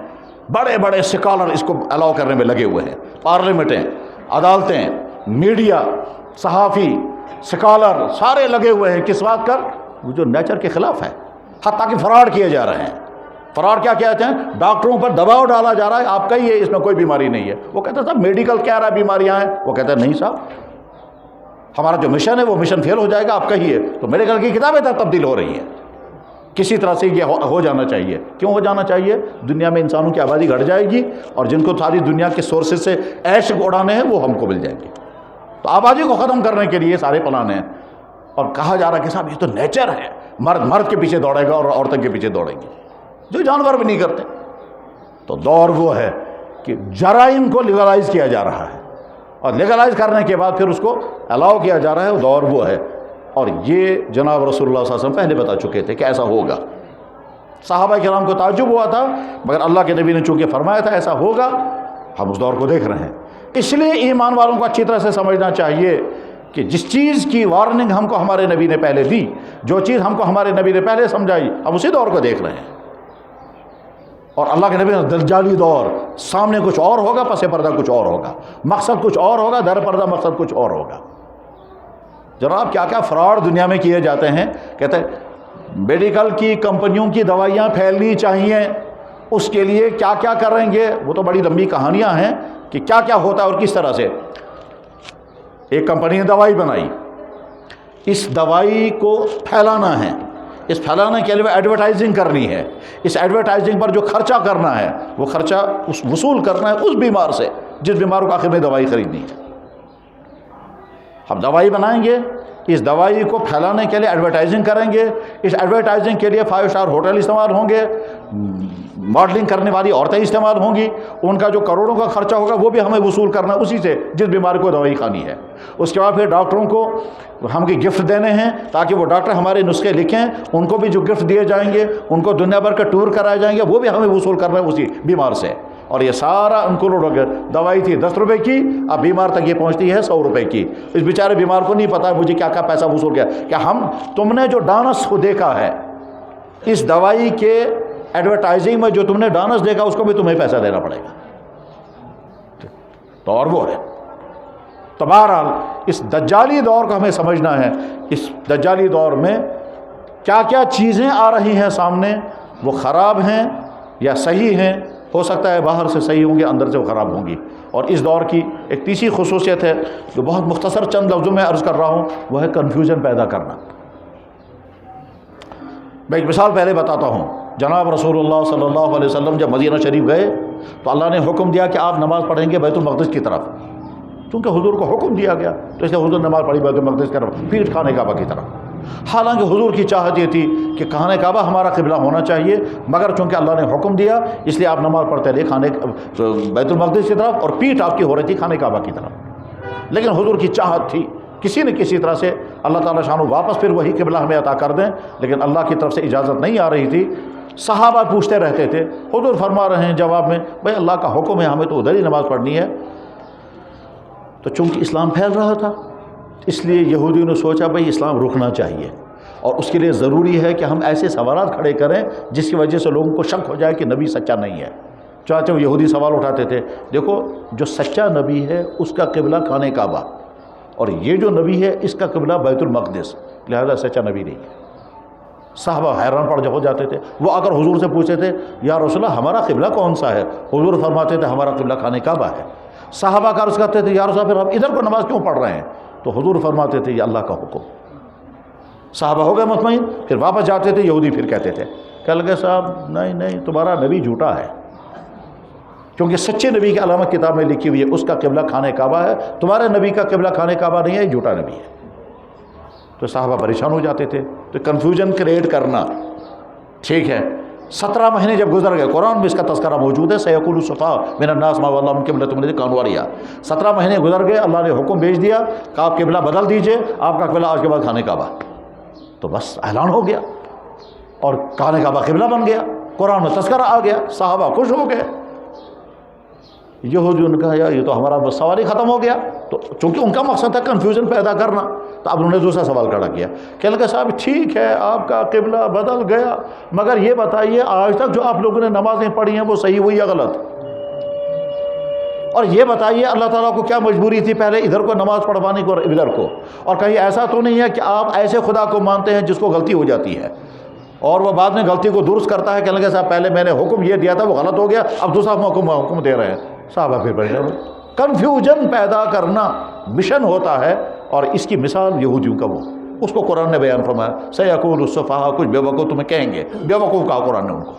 بڑے بڑے سکالر اس کو الاؤ کرنے میں لگے ہوئے ہیں۔ پارلیمنٹیں، عدالتیں، میڈیا، صحافی، سکالر سارے لگے ہوئے ہیں کس بات کر؟ وہ جو نیچر کے خلاف ہے، حتیٰ کہ فراڈ کیے جا رہے ہیں۔ فراڈ کیا کہتے ہیں؟ ڈاکٹروں پر دباؤ ڈالا جا رہا ہے، آپ کہیے اس میں کوئی بیماری نہیں ہے، وہ کہتے ہیں صاحب میڈیکل کہہ رہا ہے بیماریاں ہیں، وہ کہتے ہیں نہیں صاحب ہمارا جو مشن ہے وہ مشن فیل ہو جائے گا، آپ کہیے تو میڈیکل کی کتابیں تبدیل ہو رہی ہیں۔ کسی طرح سے یہ ہو جانا چاہیے۔ کیوں ہو جانا چاہیے؟ دنیا میں انسانوں کی آبادی گھٹ جائے گی اور جن کو ساری دنیا کے سورسز سے عیش اڑانے ہیں وہ ہم کو مل جائیں گے، تو آبادی کو ختم کرنے کے لیے سارے پلان ہیں۔ اور کہا جا رہا ہے کہ صاحب یہ تو نیچر ہے، مرد کے پیچھے دوڑے گا اور عورتیں کے پیچھے دوڑیں گی، جو جانور بھی نہیں کرتے۔ تو دور وہ ہے کہ جرائم کو لیگلائز کیا جا رہا ہے، اور لیگلائز کرنے کے بعد پھر اس کو الاؤ کیا جا رہا ہے، دور وہ ہے۔ اور یہ جناب رسول اللہ صلی اللہ علیہ وسلم پہلے بتا چکے تھے کہ ایسا ہوگا۔ صحابہ کرام کو تعجب ہوا تھا، مگر اللہ کے نبی نے چونکہ فرمایا تھا ایسا ہوگا، ہم اس دور کو دیکھ رہے ہیں۔ اس لیے ایمان والوں کو اچھی طرح سے سمجھنا چاہیے کہ جس چیز کی وارننگ ہم کو ہمارے نبی نے پہلے دی، جو چیز ہم کو ہمارے نبی نے پہلے سمجھائی، ہم اسی دور کو دیکھ رہے ہیں۔ اور اللہ کے نبی نے دجالی دور، سامنے کچھ اور ہوگا، پس پردہ کچھ اور ہوگا، مقصد کچھ اور ہوگا، در پردہ مقصد کچھ اور ہوگا۔ جناب کیا کیا فراڈ دنیا میں کیے جاتے ہیں۔ کہتے ہیں میڈیکل کی کمپنیوں کی دوائیاں پھیلنی چاہیے، اس کے لیے کیا کیا کریں گے، وہ تو بڑی لمبی کہانیاں ہیں کہ کیا کیا ہوتا ہے اور کس طرح سے۔ ایک کمپنی نے دوائی بنائی، اس دوائی کو پھیلانا ہے، اس پھیلانے کے لیے ایڈورٹائزنگ کرنی ہے، اس ایڈورٹائزنگ پر جو خرچہ کرنا ہے وہ خرچہ وصول کرنا ہے اس بیمار سے جس بیمار کو آخر میں دوائی خریدنی ہے۔ ہم دوائی بنائیں گے، اس دوائی کو پھیلانے کے لیے ایڈورٹائزنگ کریں گے، اس ایڈورٹائزنگ کے لیے 5 اسٹار ہوٹل استعمال ہوں گے، ماڈلنگ کرنے والی عورتیں استعمال ہوں گی، ان کا جو کروڑوں کا خرچہ ہوگا وہ بھی ہمیں وصول کرنا ہے اسی سے جس بیماری کو دوائی کھانی ہے۔ اس کے بعد پھر ڈاکٹروں کو ہم کے گفٹ دینے ہیں تاکہ وہ ڈاکٹر ہمارے نسخے لکھیں، ان کو بھی جو گفٹ دیے جائیں گے، ان کو دنیا بھر کا ٹور کرائے جائیں گے، وہ بھی ہمیں وصول کرنا ہے اسی بیمار سے۔ اور یہ سارا انکلوڈ ہو گیا. دوائی تھی 10 روپے کی، اب بیمار تک یہ پہنچتی ہے 100 روپے کی. اس بیچارے بیمار کو نہیں پتا مجھے کیا کیا پیسہ وصول کیا. کیا تم نے جو ڈانس کو دیکھا ہے اس دوائی کے ایڈورٹائزنگ میں، جو تم نے ڈانس دیکھا اس کو بھی تمہیں پیسہ دینا پڑے گا. تو اور وہ ہے. تو بہرحال اس دجالی دور کو ہمیں سمجھنا ہے. اس دجالی دور میں کیا کیا چیزیں آ رہی ہیں سامنے، وہ خراب ہیں یا صحیح ہیں. ہو سکتا ہے باہر سے صحیح ہوں گے، اندر سے وہ خراب ہوں گی. اور اس دور کی ایک تیسری خصوصیت ہے جو بہت مختصر چند لفظوں میں عرض کر رہا ہوں، وہ ہے کنفیوژن پیدا کرنا. میں ایک مثال پہلے بتاتا ہوں. جناب رسول اللہ صلی اللہ علیہ وسلم جب مدینہ شریف گئے تو اللہ نے حکم دیا کہ آپ نماز پڑھیں گے بیت المقدس کی طرف. چونکہ حضور کو حکم دیا گیا تو اس لیے حضور نماز پڑھی بیت المقدس کی طرف، پیٹھ خانہ کعبہ کی طرف. حالانکہ حضور کی چاہت یہ تھی کہ خانہ کعبہ ہمارا قبلہ ہونا چاہیے، مگر چونکہ اللہ نے حکم دیا اس لیے آپ نماز پڑھتے رہے خانہ بیت المقدس کی طرف، اور پیٹھ آپ کی ہو رہی تھی خانہ کعبہ کی طرف. لیکن حضور کی چاہت تھی کسی نہ کسی طرح سے اللہ تعالیٰ شان واپس پھر وہی قبلہ ہمیں عطا کر دیں، لیکن اللہ کی طرف سے اجازت نہیں آ رہی تھی. صحابہ پوچھتے رہتے تھے. حضور فرما رہے ہیں جواب میں، بھائی اللہ کا حکم ہے، ہمیں تو ادھر ہی نماز پڑھنی ہے. تو چونکہ اسلام پھیل رہا تھا اس لیے یہودیوں نے سوچا بھائی اسلام رکنا چاہیے، اور اس کے لیے ضروری ہے کہ ہم ایسے سوالات کھڑے کریں جس کی وجہ سے لوگوں کو شک ہو جائے کہ نبی سچا نہیں ہے. چاہتے وہ یہودی سوال اٹھاتے تھے، دیکھو جو سچا نبی ہے اس کا قبلہ خانہ کعبہ، اور یہ جو نبی ہے اس کا قبلہ بیت المقدس، لہذا سچا نبی نہیں ہے. صحابہ حیران پڑ ہو جاتے تھے. وہ اگر حضور سے پوچھتے تھے یا رسول اللہ ہمارا قبلہ کون سا ہے، حضور فرماتے تھے ہمارا قبلہ خانہ کعبہ ہے. صحابہ کا عرض کرتے تھے یا رسول اللہ پھر ہم ادھر کو نماز کیوں پڑھ رہے ہیں، تو حضور فرماتے تھے یہ اللہ کا حکم. صحابہ ہو گئے مطمئن. پھر واپس جاتے تھے، یہودی پھر کہتے تھے، کہنے لگے صاحب نہیں تمہارا نبی جھوٹا ہے، کیونکہ سچے نبی کی علامت کتاب میں لکھی ہوئی ہے اس کا قبلہ خانہ کعبہ ہے، تمہارے نبی کا قبلہ خانہ کعبہ نہیں ہے، یہ جھوٹا نبی ہے. تو صحابہ پریشان ہو جاتے تھے. تو کنفیوژن کریٹ کرنا ٹھیک ہے. 17 مہینے جب گزر گئے، قرآن میں اس کا تذکرہ موجود ہے، سیقول السفہاء من الناس ما ولاهم عن قبلتهم التي كانوا عليها. 17 مہینے گزر گئے، اللہ نے حکم بھیج دیا کہ آپ قبلہ بدل دیجئے، آپ کا قبلہ آج کے بعد خانہ کعبہ. تو بس اعلان ہو گیا اور خانہ کعبہ قبلہ بن گیا، قرآن میں تذکرہ آ گیا، صحابہ خوش ہو گئے. یہودیوں نے کہا یار یہ تو ہمارا بس سوال ہی ختم ہو گیا. تو چونکہ ان کا مقصد تھا کنفیوژن پیدا کرنا، تو اب انہوں نے دوسرا سوال کھڑا کیا. کہنے لگے صاحب ٹھیک ہے آپ کا قبلہ بدل گیا، مگر یہ بتائیے آج تک جو آپ لوگوں نے نمازیں پڑھی ہیں وہ صحیح ہوئی یا غلط؟ اور یہ بتائیے اللہ تعالیٰ کو کیا مجبوری تھی پہلے ادھر کو نماز پڑھوانے کو اور ادھر کو؟ اور کہیں ایسا تو نہیں ہے کہ آپ ایسے خدا کو مانتے ہیں جس کو غلطی ہو جاتی ہے اور وہ بعد میں غلطی کو درست کرتا ہے؟ کہنے لگے صاحب پہلے میں نے حکم یہ دیا تھا وہ غلط ہو گیا، اب دوسرا حکم دے رہے ہیں. صحابہ پھر پریشان ہوئے. کنفیوژن پیدا کرنا مشن ہوتا ہے، اور اس کی مثال یہودیوں کا وہ اس کو قرآن نے بیان فرمایا. سیقول السفہاء، کچھ بے وقوف تمہیں کہیں گے، بے وقوف کہا قرآن نے ان کو.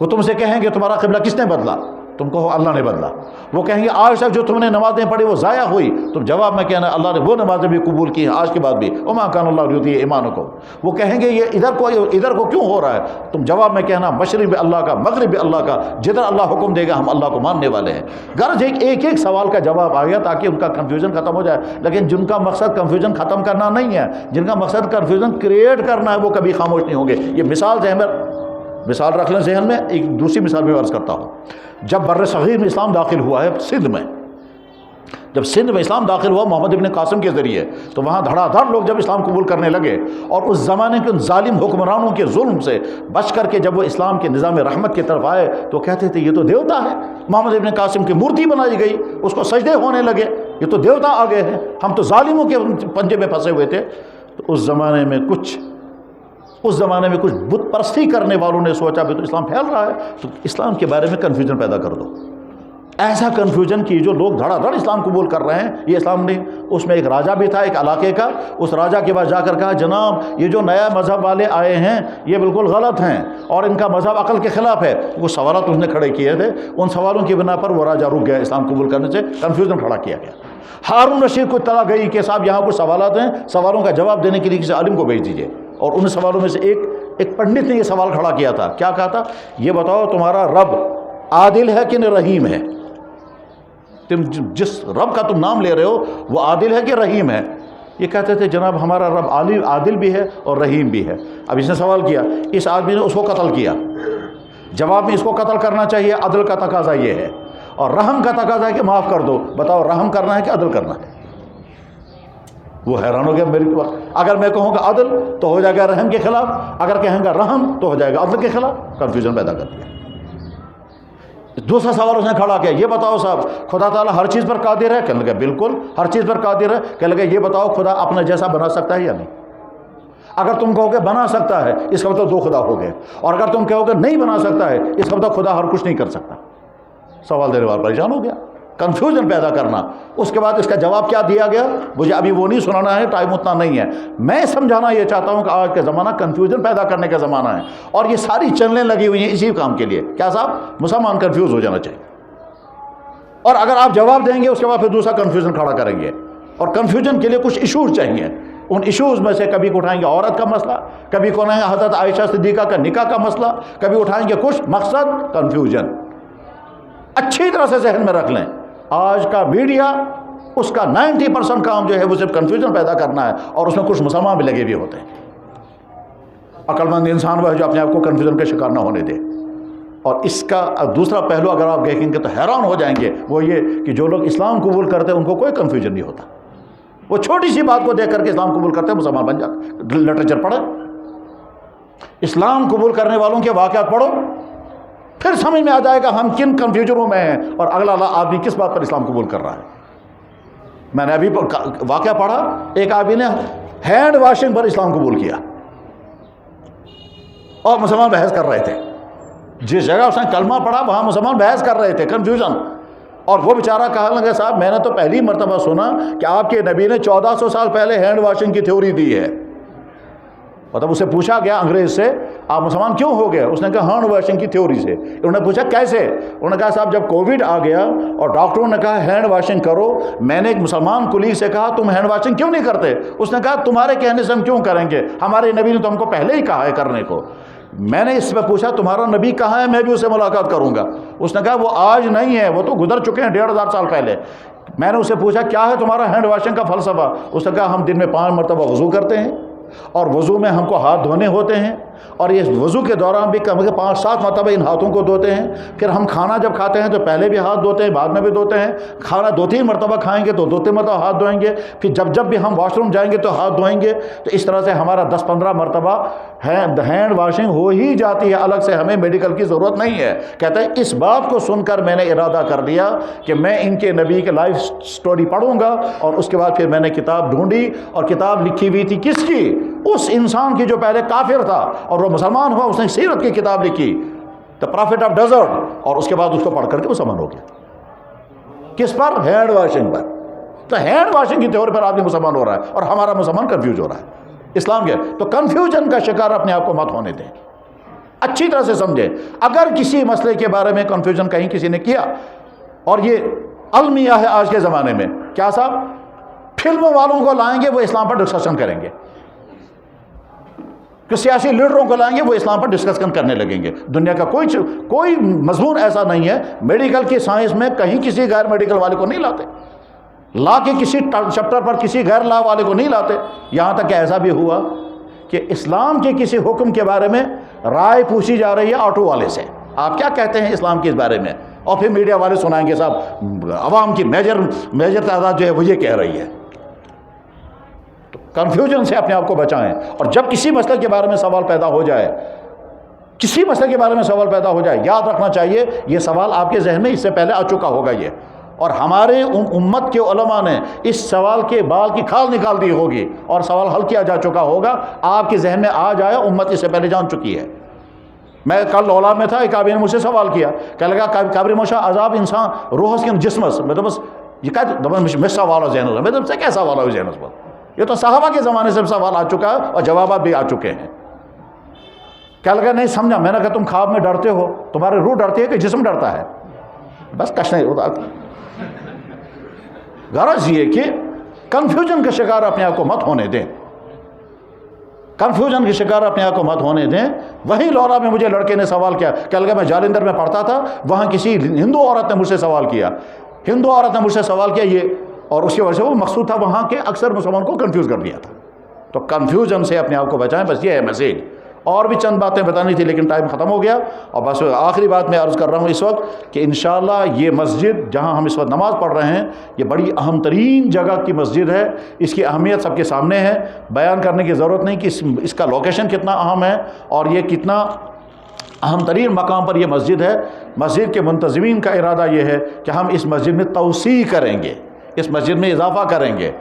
وہ تم سے کہیں گے تمہارا قبلہ کس نے بدلا، تم کہو اللہ نے بدلا. وہ کہیں گے آج تک جو تم نے نمازیں پڑھی وہ ضائع ہوئی، تم جواب میں کہنا اللہ نے وہ نمازیں بھی قبول کی ہیں آج کے بعد بھی، وما کان اللہ لیضیع ایمانکم. وہ کہیں گے یہ ادھر کو کیوں ہو رہا ہے، تم جواب میں کہنا مشرق بھی اللہ کا مغرب بھی اللہ کا، جدھر اللہ حکم دے گا ہم اللہ کو ماننے والے ہیں. غرض ایک سوال کا جواب آ گیا تاکہ ان کا کنفیوژن ختم ہو جائے. لیکن جن کا مقصد کنفیوژن ختم کرنا نہیں ہے، جن کا مقصد کنفیوژن کریٹ کرنا ہے، وہ کبھی خاموش نہیں ہوں گے. یہ مثال رکھ لیں ذہن میں. ایک دوسری مثال بھی عرض کرتا ہوں. جب بر صغیر میں اسلام داخل ہوا ہے سندھ میں، جب سندھ میں اسلام داخل ہوا محمد ابن قاسم کے ذریعے، تو وہاں دھڑا دھڑ لوگ جب اسلام قبول کرنے لگے، اور اس زمانے کے ان ظالم حکمرانوں کے ظلم سے بچ کر کے جب وہ اسلام کے نظام رحمت کی طرف آئے تو کہتے تھے یہ تو دیوتا ہے. محمد ابن قاسم کی مورتی بنائی گئی، اس کو سجدے ہونے لگے، یہ تو دیوتا آ گئے ہیں، ہم تو ظالموں کے پنجے میں پھنسے ہوئے تھے. تو اس زمانے میں کچھ بت پرستی کرنے والوں نے سوچا بھی تو اسلام پھیل رہا ہے تو اسلام کے بارے میں کنفیوژن پیدا کر دو. ایسا کنفیوژن کی جو لوگ دھڑا دھڑ اسلام قبول کر رہے ہیں یہ اسلام نہیں. اس میں ایک راجہ بھی تھا ایک علاقے کا، اس راجہ کے پاس جا کر کہا جناب یہ جو نیا مذہب والے آئے ہیں یہ بالکل غلط ہیں اور ان کا مذہب عقل کے خلاف ہے. وہ سوالات اس نے کھڑے کیے تھے، ان سوالوں کی بنا پر وہ راجہ رک گیا اسلام قبول کرنے سے، کنفیوژن کھڑا کیا گیا. ہارون رشید کو اطلاع گئی کہ صاحب یہاں کچھ سوالات ہیں، سوالوں کا جواب دینے کے لیے کسی عالم کو بھیج دیجیے. اور ان سوالوں میں سے ایک پنڈت نے یہ سوال کھڑا کیا تھا. کیا کہا تھا؟ یہ بتاؤ تمہارا رب عادل ہے کہ رحیم ہے؟ تم جس رب کا تم نام لے رہے ہو وہ عادل ہے کہ رحیم ہے؟ یہ کہتے تھے جناب ہمارا رب عادل بھی ہے اور رحیم بھی ہے. اب اس نے سوال کیا، اس آدمی نے اس کو قتل کیا. جواب میں اس کو قتل کرنا چاہیے، عدل کا تقاضا یہ ہے، اور رحم کا تقاضا ہے کہ معاف کر دو۔ بتاؤ رحم کرنا ہے کہ عدل کرنا ہے؟ وہ حیران ہو گیا میری بات۔ اگر میں کہوں گا عدل تو ہو جائے گا رحم کے خلاف، اگر کہیں گا رحم تو ہو جائے گا عدل کے خلاف، کنفیوژن پیدا کر دیا۔ دوسرا سوال اس نے کھڑا کیا، یہ بتاؤ صاحب خدا تعالیٰ ہر چیز پر قادر ہے؟ کہنے لگا بالکل ہر چیز پر قادر ہے۔ کہنے لگا یہ بتاؤ خدا اپنے جیسا بنا سکتا ہے یا نہیں؟ اگر تم کہو کہ بنا سکتا ہے اس کا مطلب دو خدا ہو گئے، اور اگر تم کہو کہ نہیں بنا سکتا ہے اس کا مطلب خدا ہر کچھ نہیں کر سکتا۔ سوال دینے والا پریشان ہو گیا، کنفیوژن پیدا کرنا۔ اس کے بعد اس کا جواب کیا دیا گیا مجھے ابھی وہ نہیں سنانا ہے، ٹائم اتنا نہیں ہے۔ میں سمجھانا یہ چاہتا ہوں کہ آج کا زمانہ کنفیوژن پیدا کرنے کا زمانہ ہے، اور یہ ساری چلنے لگی ہوئی ہیں اسی کام کے لیے۔ کیا صاحب؟ مسلمان کنفیوز ہو جانا چاہیے، اور اگر آپ جواب دیں گے اس کے بعد پھر دوسرا کنفیوژن کھڑا کریں گے، اور کنفیوژن کے لیے کچھ ایشوز چاہیے۔ ان ایشوز میں سے کبھی اٹھائیں گے عورت کا مسئلہ، کبھی اٹھائیں گے حضرت عائشہ صدیقہ کا نکاح کا مسئلہ، کبھی اٹھائیں گے کچھ مقصد کنفیوژن۔ اچھی طرح سے ذہن میں رکھ لیں، آج کا میڈیا اس کا 90% کام جو ہے وہ صرف کنفیوژن پیدا کرنا ہے، اور اس میں کچھ مسلمان بھی لگے ہوئے ہوتے ہیں۔ عقل مند انسان وہ ہے جو اپنے آپ کو کنفیوژن کا شکار نہ ہونے دے۔ اور اس کا دوسرا پہلو اگر آپ دیکھیں گے تو حیران ہو جائیں گے، وہ یہ کہ جو لوگ اسلام قبول کرتے ہیں ان کو کوئی کنفیوژن نہیں ہوتا۔ وہ چھوٹی سی بات کو دیکھ کر کے اسلام قبول کرتے ہیں، مسلمان بن جاتے۔ لٹریچر پڑھیں، اسلام قبول کرنے والوں کے واقعات پڑھو، پھر سمجھ میں آ جائے گا ہم کن کنفیوژنوں میں ہیں اور اگلا آدمی کس بات پر اسلام قبول کر رہا ہے۔ میں نے ابھی واقعہ پڑھا، ایک آدمی نے ہینڈ واشنگ پر اسلام قبول کیا، اور مسلمان بحث کر رہے تھے۔ جس جگہ اس نے کلمہ پڑھا وہاں مسلمان بحث کر رہے تھے، کنفیوژن۔ اور وہ بیچارہ کہا لگا صاحب میں نے تو پہلی مرتبہ سنا کہ آپ کے نبی نے 1400 سال پہلے ہینڈ واشنگ کی تھیوری دی ہے۔ مطلب اسے پوچھا گیا انگریز سے آپ مسلمان کیوں ہو گئے؟ اس نے کہا ہینڈ واشنگ کی تھیوری سے۔ انہوں نے پوچھا کیسے؟ انہوں نے کہا صاحب جب کووڈ آ گیا اور ڈاکٹروں نے کہا ہینڈ واشنگ کرو، میں نے ایک مسلمان کلیگ سے کہا تم ہینڈ واشنگ کیوں نہیں کرتے؟ اس نے کہا تمہارے کہنے سے ہم کیوں کریں گے، ہمارے نبی نے تو ہم کو پہلے ہی کہا ہے کرنے کو۔ میں نے اس پہ پوچھا تمہارا نبی کہاں ہے، میں بھی اس سے ملاقات کروں گا۔ اس نے کہا وہ آج نہیں ہے، وہ تو گزر چکے ہیں 1500 سال پہلے۔ میں نے اسے پوچھا کیا ہے تمہارا ہینڈ واشنگ کا فلسفہ؟ اس نے کہا ہم دن میں 5 مرتبہ وضو کرتے ہیں، اور وضو میں ہم کو ہاتھ دھونے ہوتے ہیں، اور یہ وضو کے دوران بھی کم سے کم 5-7 مرتبہ ان ہاتھوں کو دھوتے ہیں۔ پھر ہم کھانا جب کھاتے ہیں تو پہلے بھی ہاتھ دھوتے ہیں، بعد میں بھی دھوتے ہیں۔ کھانا 2-3 مرتبہ کھائیں گے تو 2-3 مرتبہ ہاتھ دھوئیں گے، پھر جب بھی ہم واش روم جائیں گے تو ہاتھ دھوئیں گے۔ تو اس طرح سے ہمارا 10-15 مرتبہ ہینڈ واشنگ ہو ہی جاتی ہے، الگ سے ہمیں میڈیکل کی ضرورت نہیں ہے۔ کہتا ہے اس بات کو سن کر میں نے ارادہ کر لیا کہ میں ان کے نبی کے لائف سٹوری پڑھوں گا، اور اس کے بعد پھر میں نے کتاب ڈھونڈی، اور کتاب لکھی ہوئی تھی کس کی؟ اس انسان کی جو پہلے کافر تھا اور وہ مسلمان ہوا، اس نے سیرت کی کتاب لکھی، دا پرافٹ آف ڈیزرٹ، اور اس کے بعد اس کو پڑھ کر کے مسلمان ہو گیا۔ کس پر؟ ہینڈ واشنگ پر۔ تو ہینڈ واشنگ کی طور پر آدمی مسلمان ہو رہا ہے، اور ہمارا مسلمان کنفیوز ہو رہا ہے اسلام کے۔ تو کنفیوژن کا شکار اپنے آپ کو مت ہونے دیں، اچھی طرح سے سمجھیں۔ اگر کسی مسئلے کے بارے میں کنفیوژن کہیں کسی نے کیا، اور یہ المیہ ہے آج کے زمانے میں، کیا صاحب فلم والوں کو لائیں گے وہ اسلام پر ڈسکشن کریں گے، کہ سیاسی لیڈروں کو لائیں گے وہ اسلام پر ڈسکشن کرنے لگیں گے۔ دنیا کا کوئی مضمون ایسا نہیں ہے، میڈیکل کی سائنس میں کہیں کسی غیر میڈیکل والے کو نہیں لاتے، لا کے کسی چیپٹر پر کسی غیر لا والے کو نہیں لاتے۔ یہاں تک کہ ایسا بھی ہوا کہ اسلام کے کسی حکم کے بارے میں رائے پوچھی جا رہی ہے آٹو والے سے، آپ کیا کہتے ہیں اسلام کے اس بارے میں، اور پھر میڈیا والے سنائیں گے صاحب عوام کی میجر تعداد جو ہے وہ یہ کہہ رہی ہے۔ تو کنفیوژن سے اپنے آپ کو بچائیں، اور جب کسی مسئلے کے بارے میں سوال پیدا ہو جائے، کسی مسئلے کے بارے میں سوال پیدا ہو جائے، یاد رکھنا چاہیے یہ سوال آپ کے ذہن میں اس سے پہلے آ چکا ہوگا یہ، اور ہمارے امت کے علماء نے اس سوال کے بال کی کھال نکال دی ہوگی، اور سوال حل کیا جا چکا ہوگا، آپ کے ذہن میں آ جائے، امت اس سے پہلے جان چکی ہے۔ میں کل لولا میں تھا، ایک آدمی نے مجھ سے سوال کیا، کہنے لگا قبر مشا عذاب انسان روحس کن جسمس، میں تو بس یہ کہا میں سوال ہو ذہن، میں تو سے کیا سوال ہو ذہن پر، یہ تو صحابہ کے زمانے سے سوال آ چکا ہے اور جوابات بھی آ چکے ہیں۔ کیا لگا نہیں سمجھا، میں نے کہا تم خواب میں ڈرتے ہو، تمہاری روح ڈرتی ہے کہ جسم ڈرتا ہے؟ بس کچھ نہیں ہوتا۔ غرض یہ کہ کنفیوژن کا شکار اپنے آپ کو مت ہونے دیں، کنفیوژن کے شکار اپنے آپ کو مت ہونے دیں۔ وہیں لورا میں مجھے لڑکے نے سوال کیا، کہا لگا میں جالندھر میں پڑھتا تھا، وہاں کسی ہندو عورت نے مجھ سے سوال کیا، ہندو عورت نے مجھ سے سوال کیا یہ، اور اس کی وجہ سے وہ مقصود تھا وہاں کے اکثر مسلمان کو کنفیوز کر دیا تھا۔ تو کنفیوژن سے اپنے آپ کو بچائیں، بس یہ ہے میسیج اور بھی چند باتیں بتانی تھی لیکن ٹائم ختم ہو گیا، اور بس آخری بات میں عرض کر رہا ہوں اس وقت کہ انشاءاللہ یہ مسجد جہاں ہم اس وقت نماز پڑھ رہے ہیں یہ بڑی اہم ترین جگہ کی مسجد ہے، اس کی اہمیت سب کے سامنے ہے، بیان کرنے کی ضرورت نہیں کہ اس کا لوکیشن کتنا اہم ہے اور یہ کتنا اہم ترین مقام پر یہ مسجد ہے۔ مسجد کے منتظمین کا ارادہ یہ ہے کہ ہم اس مسجد میں توسیع کریں گے، اس مسجد میں اضافہ کریں گے،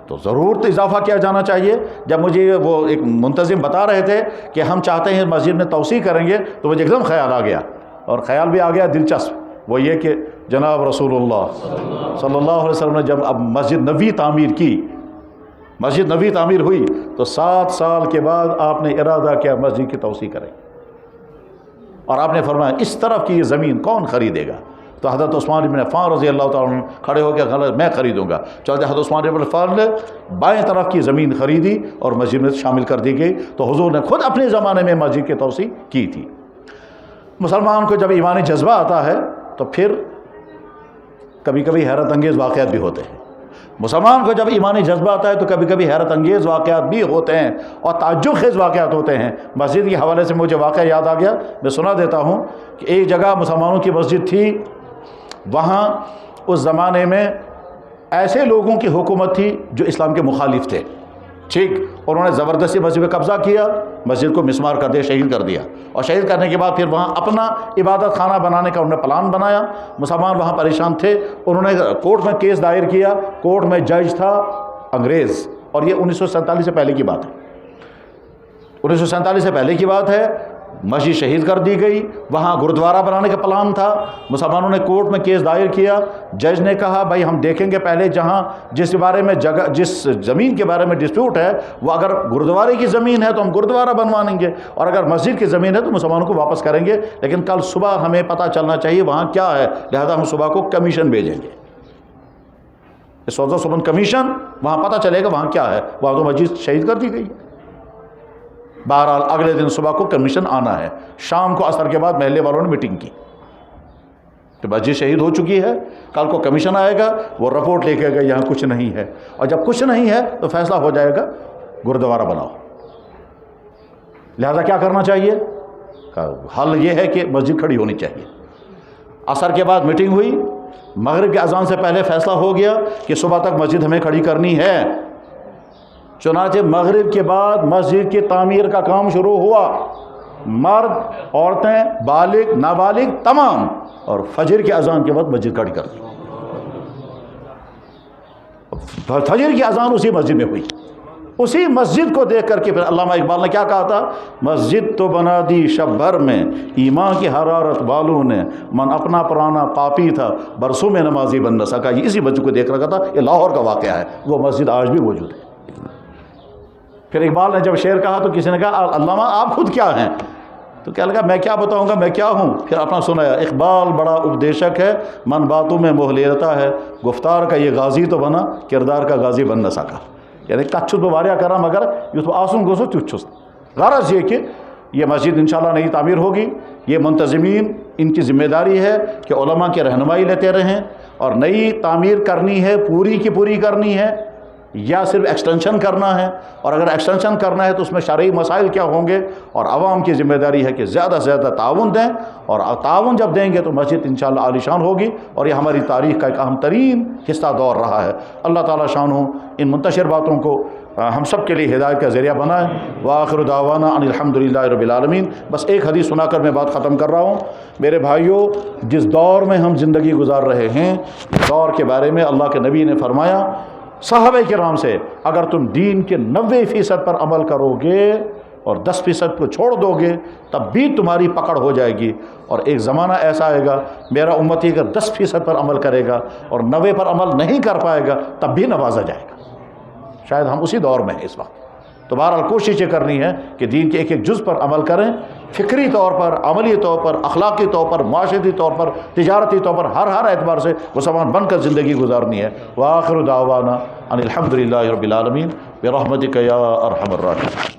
تو ضرور تو اضافہ کیا جانا چاہیے۔ جب مجھے وہ ایک منتظم بتا رہے تھے کہ ہم چاہتے ہیں مسجد میں توسیع کریں گے تو مجھے ایک دم خیال آ گیا، اور خیال بھی آ گیا دلچسپ، وہ یہ کہ جناب رسول اللہ صلی اللہ علیہ وسلم نے جب اب مسجد نبوی تعمیر کی، مسجد نبوی تعمیر ہوئی تو 7 سال کے بعد آپ نے ارادہ کیا مسجد کی توسیع کریں، اور آپ نے فرمایا اس طرف کی یہ زمین کون خریدے گا؟ تو حضرت عثمان بن عفان رضی اللہ تعالیٰ عنہ کھڑے ہو کے میں خریدوں گا، چلتے حضرت عثمان بن عفان نے بائیں طرف کی زمین خریدی اور مسجد میں شامل کر دی گئی۔ تو حضور نے خود اپنے زمانے میں مسجد کی توسیع کی تھی۔ مسلمان کو جب ایمانی جذبہ آتا ہے تو پھر کبھی کبھی حیرت انگیز واقعات بھی ہوتے ہیں، مسلمان کو جب ایمانی جذبہ آتا ہے تو کبھی کبھی حیرت انگیز واقعات بھی ہوتے ہیں اور تعجب خیز واقعات ہوتے ہیں۔ مسجد کے حوالے سے مجھے واقعہ یاد آ گیا، میں سنا دیتا ہوں کہ ایک جگہ مسلمانوں کی مسجد تھی، وہاں اس زمانے میں ایسے لوگوں کی حکومت تھی جو اسلام کے مخالف تھے، ٹھیک، انہوں نے زبردستی مسجد پہ قبضہ کیا، مسجد کو مسمار کر دیا، شہید کر دیا، اور شہید کرنے کے بعد پھر وہاں اپنا عبادت خانہ بنانے کا انہوں نے پلان بنایا۔ مسلمان وہاں پریشان تھے، انہوں نے کورٹ میں کیس دائر کیا، کورٹ میں جج تھا انگریز، اور یہ 1947 سے پہلے کی بات ہے، 1947 سے پہلے کی بات ہے۔ مسجد شہید کر دی گئی، وہاں گرودوارہ بنانے کا پلان تھا، مسلمانوں نے کورٹ میں کیس دائر کیا، جج نے کہا بھائی ہم دیکھیں گے پہلے جہاں جس بارے میں جس زمین کے بارے میں ڈسپیوٹ ہے وہ اگر گرودوارے کی زمین ہے تو ہم گرودوارہ بنوانیں گے، اور اگر مسجد کی زمین ہے تو مسلمانوں کو واپس کریں گے، لیکن کل صبح ہمیں پتہ چلنا چاہیے وہاں کیا ہے، لہذا ہم صبح کو کمیشن بھیجیں گے، سودا سبن کمیشن، وہاں پتہ چلے گا وہاں کیا ہے، وہاں تو مسجد شہید کر دی گئی۔ بہرحال اگلے دن صبح کو کمیشن آنا ہے، شام کو عصر کے بعد محلے والوں نے میٹنگ کی کہ مسجد شہید ہو چکی ہے، کل کو کمیشن آئے گا، وہ رپورٹ لے کے گا یہاں کچھ نہیں ہے، اور جب کچھ نہیں ہے تو فیصلہ ہو جائے گا گردوارہ بناؤ۔ لہذا کیا کرنا چاہیے؟ حل یہ ہے کہ مسجد کھڑی ہونی چاہیے۔ عصر کے بعد میٹنگ ہوئی، مغرب کی اذان سے پہلے فیصلہ ہو گیا کہ صبح تک مسجد ہمیں کھڑی کرنی ہے، چنانچہ مغرب کے بعد مسجد کی تعمیر کا کام شروع ہوا، مرد، عورتیں، بالغ، نابالغ تمام، اور فجر کی اذان کے بعد مسجد کھڑی کر دی۔ فجر کی اذان اسی مسجد میں ہوئی، اسی مسجد کو دیکھ کر کے پھر علامہ اقبال نے کیا کہا تھا، مسجد تو بنا دی شب بھر میں ایمان کی حرارت والوں نے، من اپنا پرانا پاپی تھا برسوں میں نمازی بن نہ سکا۔ یہ اسی مسجد کو دیکھ رکھا تھا، یہ لاہور کا واقعہ ہے، وہ مسجد آج بھی موجود ہے۔ پھر اقبال نے جب شعر کہا تو کسی نے کہا علامہ آپ خود کیا ہیں؟ تو کیا لگا میں کیا بتاؤں گا میں کیا ہوں؟ پھر اپنا سنایا، اقبال بڑا اپدیشک ہے، من باتوں میں موہ لیتا ہے، گفتار کا یہ غازی تو بنا، کردار کا غازی بن نہ سکا۔ یعنی کچھ تو واریاہ کرا مگر یہ تو آسن گوسو تیچھس۔ غرض یہ کہ یہ مسجد انشاءاللہ نئی تعمیر ہوگی، یہ منتظمین ان کی ذمہ داری ہے کہ علماء کی رہنمائی لیتے رہیں، اور نئی تعمیر کرنی ہے پوری کی پوری کرنی ہے یا صرف ایکسٹینشن کرنا ہے، اور اگر ایکسٹینشن کرنا ہے تو اس میں شرعی مسائل کیا ہوں گے، اور عوام کی ذمہ داری ہے کہ زیادہ سے زیادہ تعاون دیں، اور تعاون جب دیں گے تو مسجد انشاءاللہ عالیشان ہوگی، اور یہ ہماری تاریخ کا ایک اہم ترین حصہ دور رہا ہے۔ اللہ تعالیٰ شان ہو ان منتشر باتوں کو ہم سب کے لیے ہدایت کا ذریعہ بنائے۔ وآخر دعوانا ان الحمدللہ رب العالمین۔ بس ایک حدیث سنا کر میں بات ختم کر رہا ہوں۔ میرے بھائیوں، جس دور میں ہم زندگی گزار رہے ہیں، اس دور کے بارے میں اللہ کے نبی نے فرمایا صحابہ کرام سے، اگر تم دین کے 90% پر عمل کرو گے اور 10% کو چھوڑ دو گے تب بھی تمہاری پکڑ ہو جائے گی، اور ایک زمانہ ایسا آئے گا میرا امتی اگر 10% پر عمل کرے گا اور 90 پر عمل نہیں کر پائے گا تب بھی نوازا جائے گا۔ شاید ہم اسی دور میں ہیں اس وقت۔ تو بہرحال کوشش یہ کرنی ہے کہ دین کے ایک ایک جز پر عمل کریں، فکری طور پر، عملی طور پر، اخلاقی طور پر، معاشرتی طور پر، تجارتی طور پر، ہر اعتبار سے مسلمان بن کر زندگی گزارنی ہے۔ وآخر دعوانا ان الحمدللہ رب العالمین برحمتک یا ارحم الراحمین۔